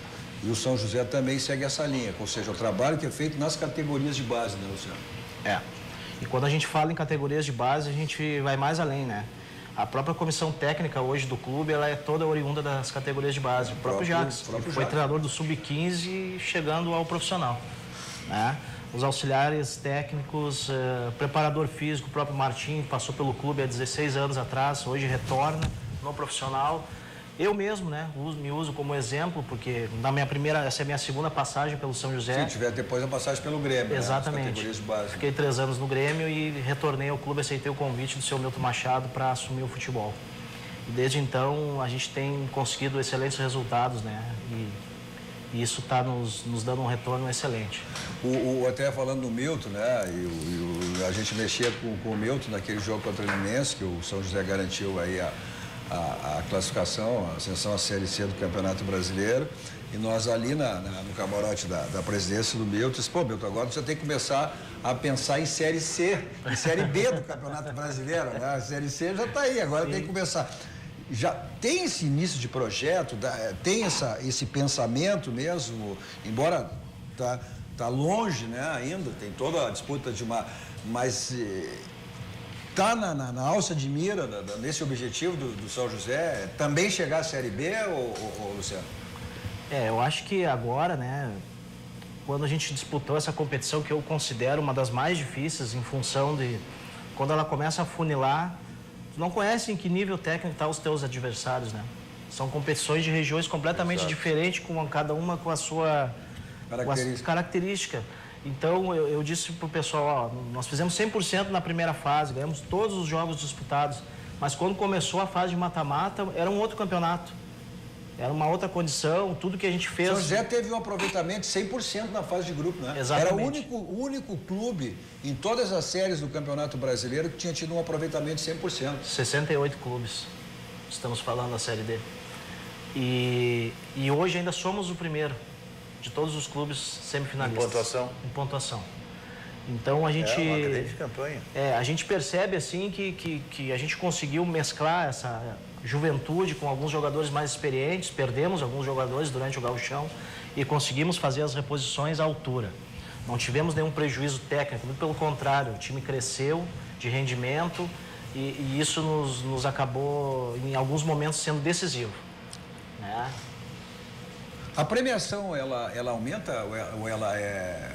E o São José também segue essa linha, ou seja, o trabalho que é feito nas categorias de base, né, Luciano? E quando a gente fala em categorias de base, a gente vai mais além, né? A própria comissão técnica hoje do clube, ela é toda oriunda das categorias de base. O próprio Jacques, que foi treinador do Sub-15 chegando ao profissional, né? Os auxiliares técnicos, preparador físico, o próprio Martim, passou pelo clube há 16 anos atrás, hoje retorna no profissional. Eu mesmo, né, me uso como exemplo, porque essa é a minha segunda passagem pelo São José. Sim, tiver depois a passagem pelo Grêmio, exatamente. Né, categorias de base. Fiquei 3 anos no Grêmio e retornei ao clube, aceitei o convite do seu Milton Machado para assumir o futebol. E desde então a gente tem conseguido excelentes resultados, né, e isso está nos dando um retorno excelente. Até falando do Milton, né, a gente mexia com o Milton naquele jogo contra o Linense, que o São José garantiu aí a classificação, a ascensão à Série C do Campeonato Brasileiro. E nós ali no camarote da presidência do Milton, disse, pô, Milton, agora você tem que começar a pensar em Série C, em Série B do Campeonato Brasileiro, né? A Série C já está aí, agora tem que começar. Já tem esse início de projeto, tem esse pensamento mesmo, embora tá longe, né, ainda, tem toda a disputa mas está na alça de mira, nesse objetivo do São José, também chegar à Série B, ou Luciano? Eu acho que agora, né, quando a gente disputou essa competição, que eu considero uma das mais difíceis, em função de quando ela começa a funilar, tu não conhece em que nível técnico estão os teus adversários, né? São competições de regiões completamente diferentes, cada uma com a sua característica. Então, eu disse pro pessoal, nós fizemos 100% na primeira fase, ganhamos todos os jogos disputados, mas quando começou a fase de mata-mata, era um outro campeonato. Era uma outra condição, tudo que a gente fez... São José teve um aproveitamento de 100% na fase de grupo, né? Exatamente. Era o único clube em todas as séries do Campeonato Brasileiro que tinha tido um aproveitamento de 100%. 68 clubes, estamos falando da Série D. E hoje ainda somos o primeiro de todos os clubes semifinalistas. Em pontuação? Então a gente... É uma grande campanha. A gente percebe assim que a gente conseguiu mesclar essa juventude com alguns jogadores mais experientes, perdemos alguns jogadores durante o gauchão e conseguimos fazer as reposições à altura. Não tivemos nenhum prejuízo técnico, muito pelo contrário, o time cresceu de rendimento e isso nos acabou, em alguns momentos, sendo decisivo, né? A premiação, ela aumenta ou ela é,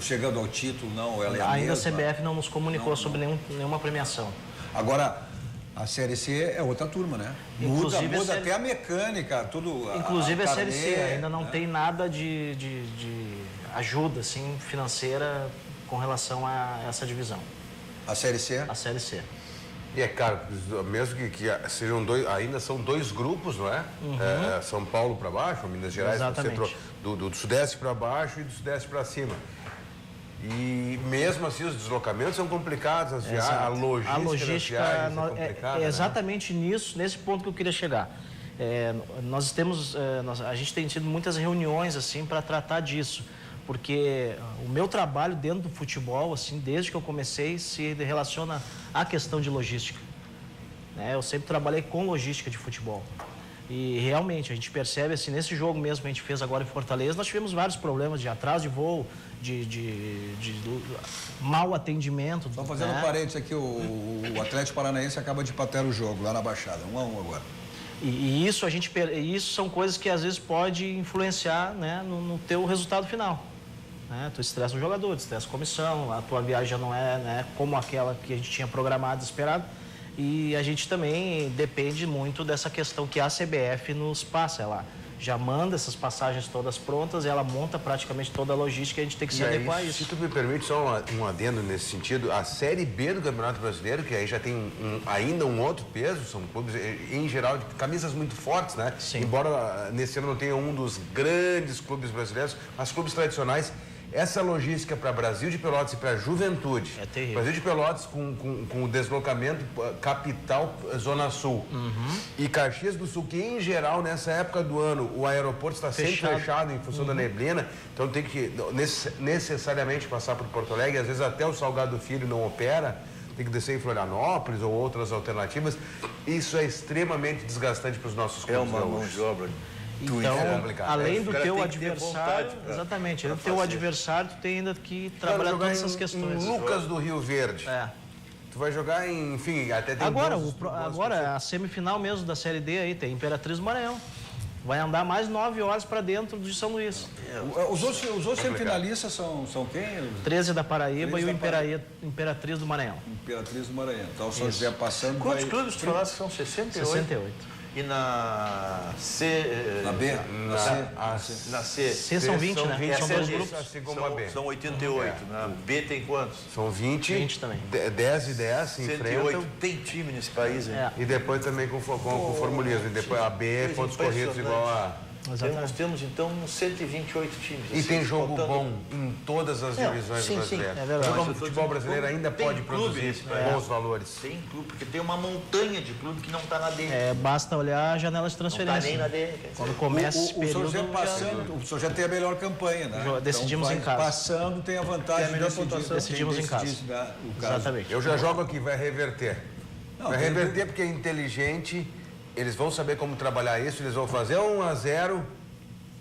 chegando ao título, não, ou ela é a ainda mesma? A CBF não nos comunicou sobre nenhuma premiação. Agora, a Série C é outra turma, né? Muda até a mecânica, tudo. Inclusive a Série C ainda não tem nada de ajuda assim, financeira com relação a essa divisão, A Série C? a Série C. E é claro, mesmo que sejam ainda são 2 grupos, não é? São Paulo para baixo, Minas Gerais, do Sudeste para baixo e do Sudeste para cima. E mesmo assim os deslocamentos são complicados, a logística das viagens é complicada. É exatamente nesse ponto que eu queria chegar. A gente tem tido muitas reuniões assim para tratar disso, porque o meu trabalho dentro do futebol, assim, desde que eu comecei, se relaciona à questão de logística. Eu sempre trabalhei com logística de futebol. E realmente a gente percebe assim, nesse jogo mesmo que a gente fez agora em Fortaleza, nós tivemos vários problemas de atraso de voo, de mau atendimento. Só fazendo um parênteses aqui, o Atlético Paranaense acaba de empatar o jogo lá na Baixada, 1-1 agora. E isso isso são coisas que às vezes pode influenciar, né, no teu resultado final. Tu estressa o jogador, estressa a comissão, a tua viagem já não é, né, como aquela que a gente tinha programado, esperado. E a gente também depende muito dessa questão que a CBF nos passa. Ela já manda essas passagens todas prontas, ela monta praticamente toda a logística e a gente tem que se adequar a isso. Se tu me permite só um adendo nesse sentido, a Série B do Campeonato Brasileiro, que aí já tem ainda um outro peso, são clubes, em geral, de camisas muito fortes, né? Sim. Embora nesse ano não tenha um dos grandes clubes brasileiros, mas clubes tradicionais. Essa logística para Brasil de Pelotas e para Juventude, é terrível. Brasil de Pelotas com o deslocamento capital Zona Sul e Caxias do Sul, que em geral nessa época do ano o aeroporto está sempre fechado em função da neblina, então tem que necessariamente passar por Porto Alegre, às vezes até o Salgado Filho não opera, tem que descer em Florianópolis ou outras alternativas. Isso é extremamente desgastante para os nossos clubes. É uma mão de obra. Então, além do teu adversário, exatamente, além do teu adversário, tu tem ainda que trabalhar todas essas questões. Lucas do Rio Verde. Tu vai jogar em, enfim, até tem agora a semifinal mesmo da Série D aí, tem Imperatriz do Maranhão. Vai andar mais 9 horas para dentro de São Luís. Os outros semifinalistas são quem? 13 da Paraíba e o Imperatriz do Maranhão. Imperatriz do Maranhão. Então, o São José passando. Quantos clubes tu falaste que são? 68? 68. E na C... Na B? Na C. C são 20, né? São 2 grupos. Assim como a B. São 88. Na B tem quantos? São 20. 20 também. 10 e 10 se 108. enfrentam. Tem time nesse país, hein? E depois também com formulismo. E depois a B, pontos corridos igual a... Nós temos, então, 128 times. E tem jogo bom em todas as divisões brasileiras. É verdade. O futebol brasileiro ainda pode produzir bons valores. Tem clube, porque tem uma montanha de clube que não está na D. Basta olhar a janela de transferência. Não está nem na D. Quando começa esse período... O São José tem a melhor campanha, né? Decidimos em casa. Passando, tem a vantagem da pontuação. Decidimos em casa. Exatamente. Eu já jogo aqui, vai reverter. Vai reverter porque é inteligente... Eles vão saber como trabalhar isso, eles vão fazer 1-0.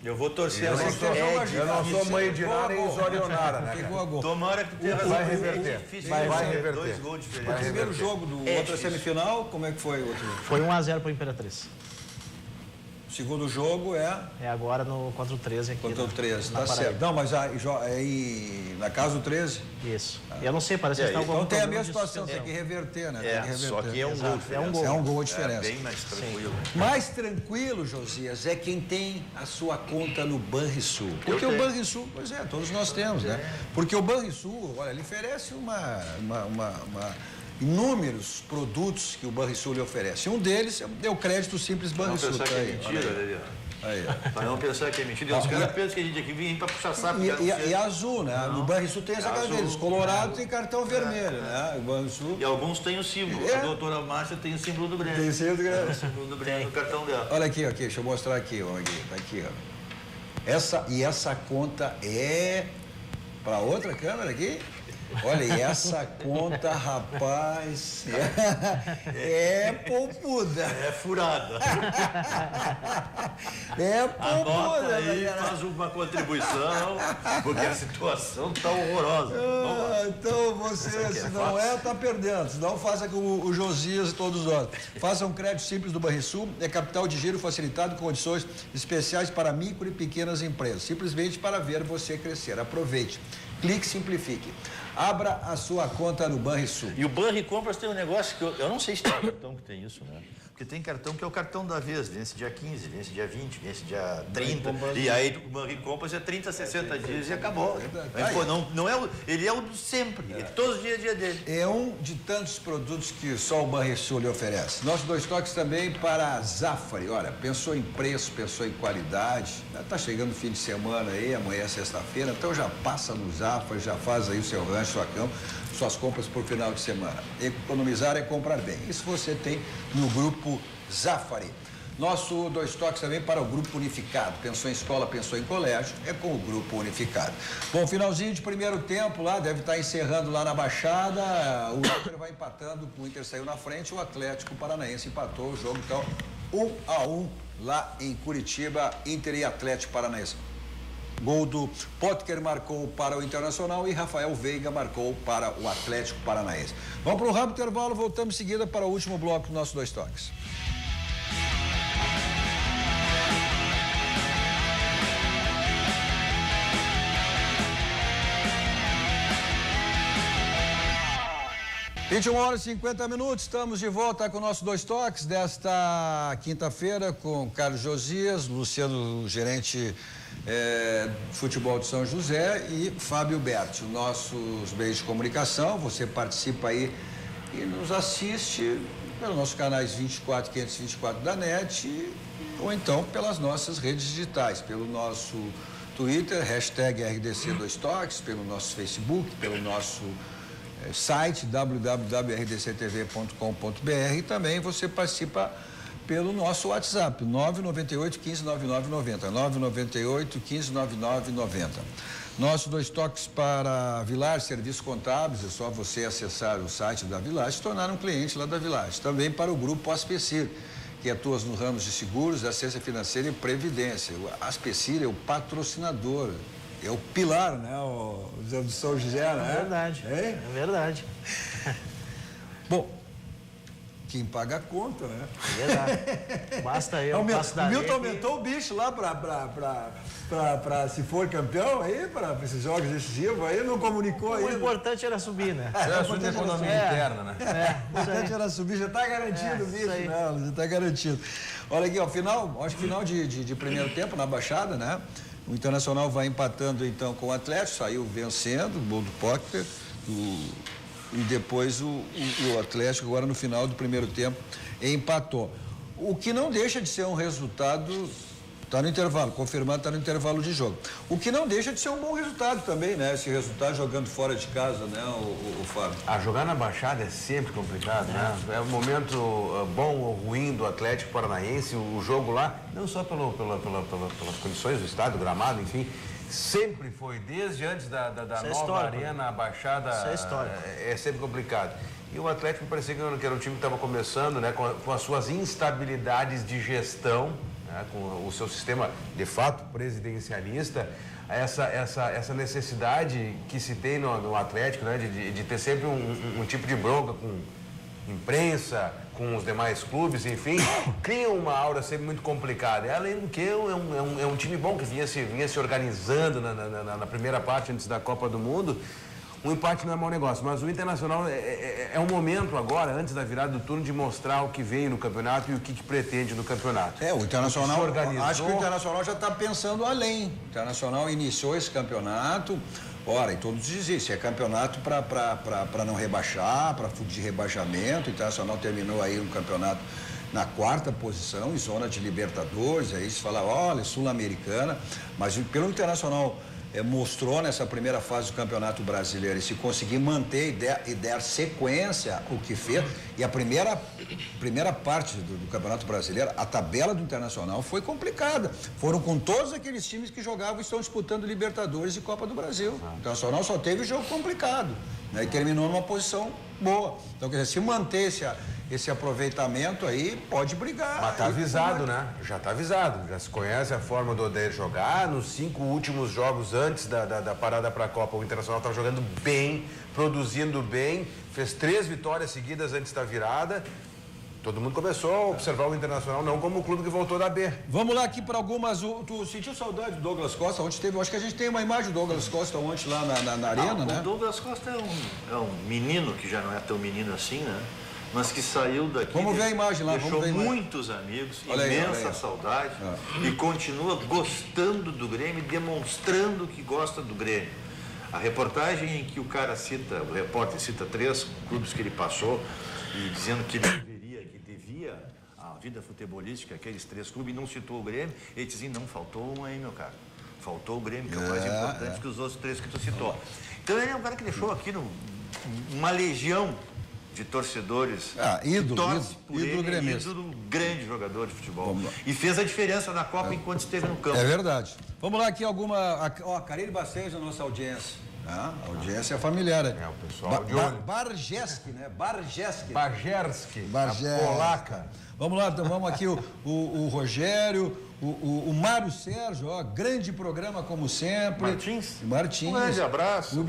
Eu vou torcer. Eu não sou mãe de nada nem Zorionara, né? Tomara que tenha vai reverter. Vai reverter. 2 gols diferentes. O primeiro jogo do outra semifinal, como é que foi o outro? Foi 1-0 para o Imperatriz. O segundo jogo é agora contra o 13 aqui. Contra o 13, tá Paraíba. certo. Não, mas aí na casa do 13? Isso. Eu não sei, parece que está então tem a mesma situação, tem que reverter, né? Tem que reverter. Só que é um gol de diferença. É um gol de diferença. Bem mais tranquilo. Mais tranquilo, Josias, é quem tem a sua conta no Banrisul. Porque o Banrisul, pois é, todos nós temos, né? Porque o Banrisul, olha, ele oferece inúmeros produtos que o Banrisul lhe oferece. Um deles é o crédito simples Banrisul. Não pensar que é mentira, Lelê. Para não pensar que é mentira. Os caras pensam que a gente aqui vem para puxar saco. E azul, né? No Banrisul tem essa característica. Colorado tem cartão vermelho, né? O Banrisul... E alguns têm o símbolo. A doutora Márcia tem o símbolo do Grêmio. Tem o símbolo do Grêmio. O símbolo do Grêmio no cartão dela. Olha aqui, deixa eu mostrar aqui, ó. Aqui, ó. Essa conta é... Para outra câmera aqui? Olha, e essa conta, rapaz, é poupuda. É furada. É poupuda. Anota aí, faz uma contribuição, porque a situação está horrorosa. Então você, se não tá perdendo. Se não, faça com o Josias e todos nós. Faça um crédito simples do Banrisul, é capital de giro facilitado com condições especiais para micro e pequenas empresas. Simplesmente para ver você crescer. Aproveite. Clique e simplifique. Abra a sua conta no Banrisul. E o Banricompras tem um negócio que eu não sei se tem cartão que tem isso, né? Porque tem cartão que é o cartão da vez, vence dia 15, vence dia 20, vence dia 30. E aí o Banricompras é 30, 60 dias e acabou. Ele é o de sempre, todos os dias é dia dele. É um de tantos produtos que só o Banrisul lhe oferece. Nossos 2 toques também para a Zafari. Olha, pensou em preço, pensou em qualidade. Tá chegando o fim de semana aí, amanhã é sexta-feira, então já passa no Zafari, já faz aí o seu rancho, sua cama, suas compras por final de semana. Economizar é comprar bem. Isso você tem no Grupo Zafari. Nosso 2 toques também para o Grupo Unificado. Pensou em escola, pensou em colégio, é com o Grupo Unificado. Bom, finalzinho de primeiro tempo lá, deve estar encerrando lá na Baixada. O Inter vai empatando, o Inter saiu na frente, o Atlético Paranaense empatou o jogo, então 1-1 lá em Curitiba, Inter e Atlético Paranaense. Gol do Potker marcou para o Internacional e Rafael Veiga marcou para o Atlético Paranaense. Vamos para um rápido intervalo, voltamos em seguida para o último bloco dos nossos 2 toques. (21h50), estamos de volta com o nosso 2 toques desta quinta-feira com Carlos Josias, Luciano, gerente futebol de São José, e Fábio Berti, nossos meios de comunicação. Você participa aí e nos assiste pelos nossos canais 24 524 da NET ou então pelas nossas redes digitais, pelo nosso Twitter, hashtag RDC2Toques, pelo nosso Facebook, pelo nosso site www.rdctv.com.br e também você participa pelo nosso WhatsApp 998 15 9990 998 15 9990. Nosso 2 toques para Village Serviços Contábeis, é só você acessar o site da Village e se tornar um cliente lá da Village. Também para o grupo Aspecir, que atua no ramos de seguros, assistência financeira e previdência. O Aspecir é o patrocinador, é o pilar, né, o do São José, né? É verdade, é verdade. Bom, quem paga a conta, né? É verdade. Basta eu, o Milton aumentou o bicho lá pra se for campeão aí, para esses jogos decisivos aí, não comunicou aí. O importante era subir, né? Era subir a economia interna, né? O importante era subir, já está garantido o bicho, não, já está garantido. Olha aqui, ó, acho que final de primeiro tempo na Baixada, né? O Internacional vai empatando então com o Atlético, saiu vencendo, o gol do Potker, e depois o Atlético agora no final do primeiro tempo empatou. O que não deixa de ser um resultado, está no intervalo, confirmado, está no intervalo de jogo. O que não deixa de ser um bom resultado também, né? Esse resultado jogando fora de casa, né, o Fábio? Jogar na Baixada é sempre complicado, né? É um momento bom ou ruim do Atlético Paranaense, o jogo lá, não só pelas condições do estádio, do gramado, enfim, sempre foi, desde antes da nova arena, a Baixada é sempre complicado. E o Atlético parecia que era um time que estava começando, né, com as suas instabilidades de gestão, né, com o seu sistema, de fato, presidencialista, essa necessidade que se tem no Atlético, né, de ter sempre um tipo de bronca com imprensa, com os demais clubes, enfim, cria uma aura sempre muito complicada. E, além do que, é um time bom que vinha se organizando na primeira parte antes da Copa do Mundo. Um empate não é mau negócio, mas o Internacional é um momento agora, antes da virada do turno, de mostrar o que veio no campeonato e o que pretende no campeonato. O Internacional, acho que o Internacional já está pensando além. O Internacional iniciou esse campeonato, e todos dizem isso, é campeonato para não rebaixar, para fugir de rebaixamento. O Internacional terminou aí um campeonato na 4ª posição, em zona de Libertadores, aí se fala, olha, Sul-Americana, mas pelo Internacional mostrou nessa primeira fase do Campeonato Brasileiro, e se conseguir manter e der sequência o que fez, e a primeira parte do Campeonato Brasileiro, a tabela do Internacional foi complicada. Foram com todos aqueles times que jogavam e estão disputando Libertadores e Copa do Brasil. O Internacional só teve jogo complicado, né, e terminou numa posição boa. Então, quer dizer, se manter esse aproveitamento aí, pode brigar. Mas tá avisado, né? Já tá avisado. Já se conhece a forma do Odair jogar. Nos 5 últimos jogos antes da parada para a Copa, o Internacional estava jogando bem, produzindo bem, fez 3 vitórias seguidas antes da virada. Todo mundo começou a observar o Internacional não como o clube que voltou da B. Vamos lá aqui para algumas. Tu sentiu saudade do Douglas Costa? Ontem teve. Acho que a gente tem uma imagem do Douglas Costa ontem lá na arena, né? O Douglas Costa é um menino que já não é tão menino assim, né? Mas que saiu daqui. Vamos ver a imagem lá. Deixou muitos amigos, imensa saudade e continua gostando do Grêmio, demonstrando que gosta do Grêmio. A reportagem em que o cara cita, o repórter cita 3 clubes que ele passou e dizendo que devia a vida futebolística, aqueles 3 clubes, e não citou o Grêmio, ele dizia, não, faltou um aí, meu cara. Faltou o Grêmio, que é o mais importante que os outros 3 que tu citou. Então ele é um cara que deixou aqui uma legião de torcedores ídolo gremista. Ídolo, grande jogador de futebol. E fez a diferença na Copa enquanto esteve no campo. É verdade. Vamos lá aqui Carille Bacejo, a nossa audiência. A audiência é familiar. O pessoal de olho. Barjeski, né? Barjeski. A polaca. Vamos lá, então vamos aqui o Rogério, o Mário Sérgio, grande programa como sempre. Martins. Um grande abraço.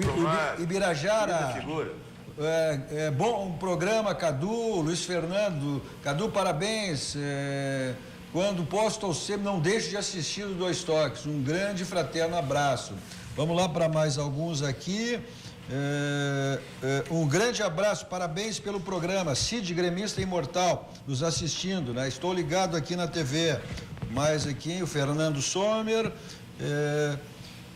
Ibirajara. Figura. Bom programa, Cadu, Luiz Fernando. Cadu, parabéns. Quando posso torcer, não deixe de assistir o Dois Toques. Um grande e fraterno abraço. Vamos lá para mais alguns aqui. Um grande abraço, parabéns pelo programa. Cid, gremista imortal, nos assistindo, né? Estou ligado aqui na TV. Mais aqui, o Fernando Sommer.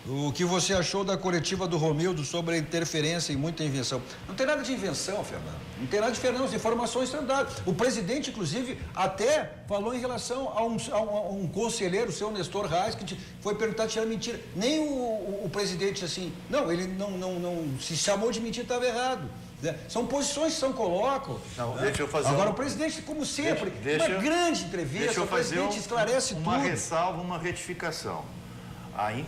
O que você achou da coletiva do Romildo sobre a interferência e muita invenção? Não tem nada de invenção, Fernando. Não tem nada de invenção, as informações estão dadas. O presidente, inclusive, até falou em relação a um conselheiro, o seu Nestor Reis, que foi perguntado se era mentira. Nem o presidente, assim, não, ele não se chamou de mentira, estava errado. São posições que são colocam. Não, deixa eu fazer. Agora, o presidente, como sempre, uma grande entrevista, o presidente esclarece tudo. Uma ressalva, uma retificação.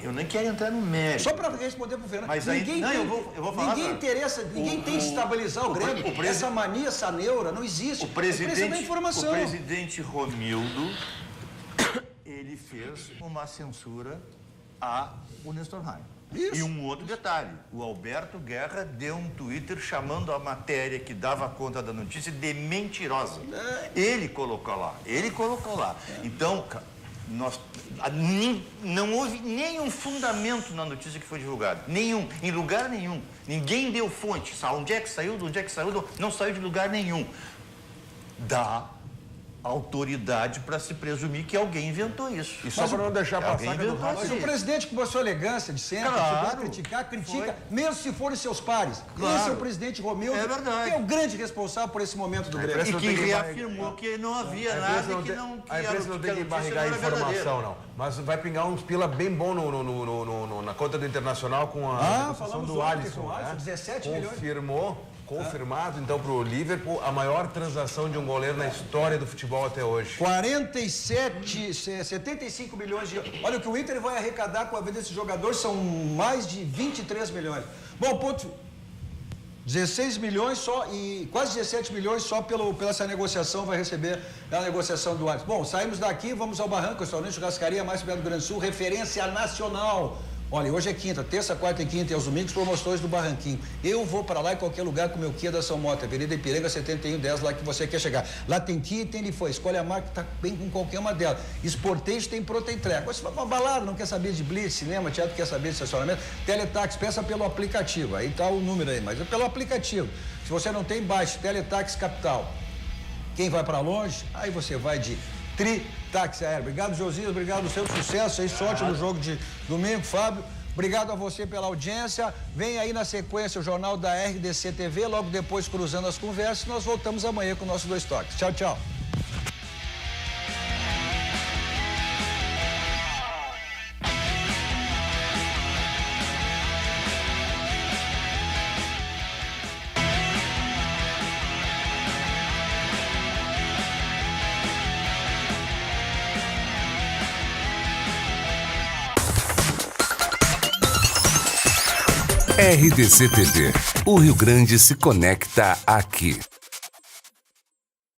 Eu nem quero entrar no mérito. Só para responder para o Fernando. Mas ninguém ninguém tem que estabilizar o Grêmio. Essa mania, essa neura, não existe. O presidente Romildo, ele fez uma censura ao Nestor Reis. Isso. E um outro detalhe, o Alberto Guerra deu um Twitter chamando a matéria que dava conta da notícia de mentirosa. Ele colocou lá. Então, não houve nenhum fundamento na notícia que foi divulgada. Nenhum, em lugar nenhum. Ninguém deu fonte. Onde é que saiu, não saiu de lugar nenhum. Dá autoridade para se presumir que alguém inventou isso. E só para não deixar passar mas o presidente, com a sua elegância de sempre, critica, mesmo se forem seus pares. Claro. Esse é o presidente Romildo, que é o grande responsável por esse momento do Grêmio. E que reafirmou que não havia nada e que não... A imprensa não tem que barrigar a informação, não. Mas vai pingar uns pila bem bom na conta do Internacional com a negociação do Alisson. 17 milhões. Confirmado, então, para o Liverpool, a maior transação de um goleiro na história do futebol até hoje. 75 milhões de... Olha, o que o Inter vai arrecadar com a venda desse jogador são mais de 23 milhões. Bom, ponto... 16 milhões só e quase 17 milhões só pela essa negociação vai receber a negociação do Alisson. Bom, saímos daqui, vamos ao Barranco, restaurante Churrascaria mais perto do Rio Grande do Sul, referência nacional. Olha, hoje é quinta, terça, quarta e quinta e aos domingos, promoções do Barranquinho. Eu vou para lá em qualquer lugar com o meu Kia da São Mota, Avenida Ipiranga 7110, lá que você quer chegar. Lá tem Kia e tem Lifan. Escolhe a marca que tá bem com qualquer uma delas. Sportage tem Protein-Track. Agora, se vai pra uma balada, não quer saber de blitz, cinema, teatro, quer saber de estacionamento, Teletax, peça pelo aplicativo. Aí tá o número aí, mas é pelo aplicativo. Se você não tem, baixe Teletax Capital. Quem vai para longe, aí você vai de Táxi Aéreo. Obrigado, Josias, obrigado, seu sucesso aí, sorte no jogo de domingo, Fábio. Obrigado a você pela audiência. Vem aí na sequência o jornal da RDC TV, logo depois Cruzando as Conversas. Nós voltamos amanhã com o nosso Dois Toques. Tchau, tchau. RDC TV. O Rio Grande se conecta aqui.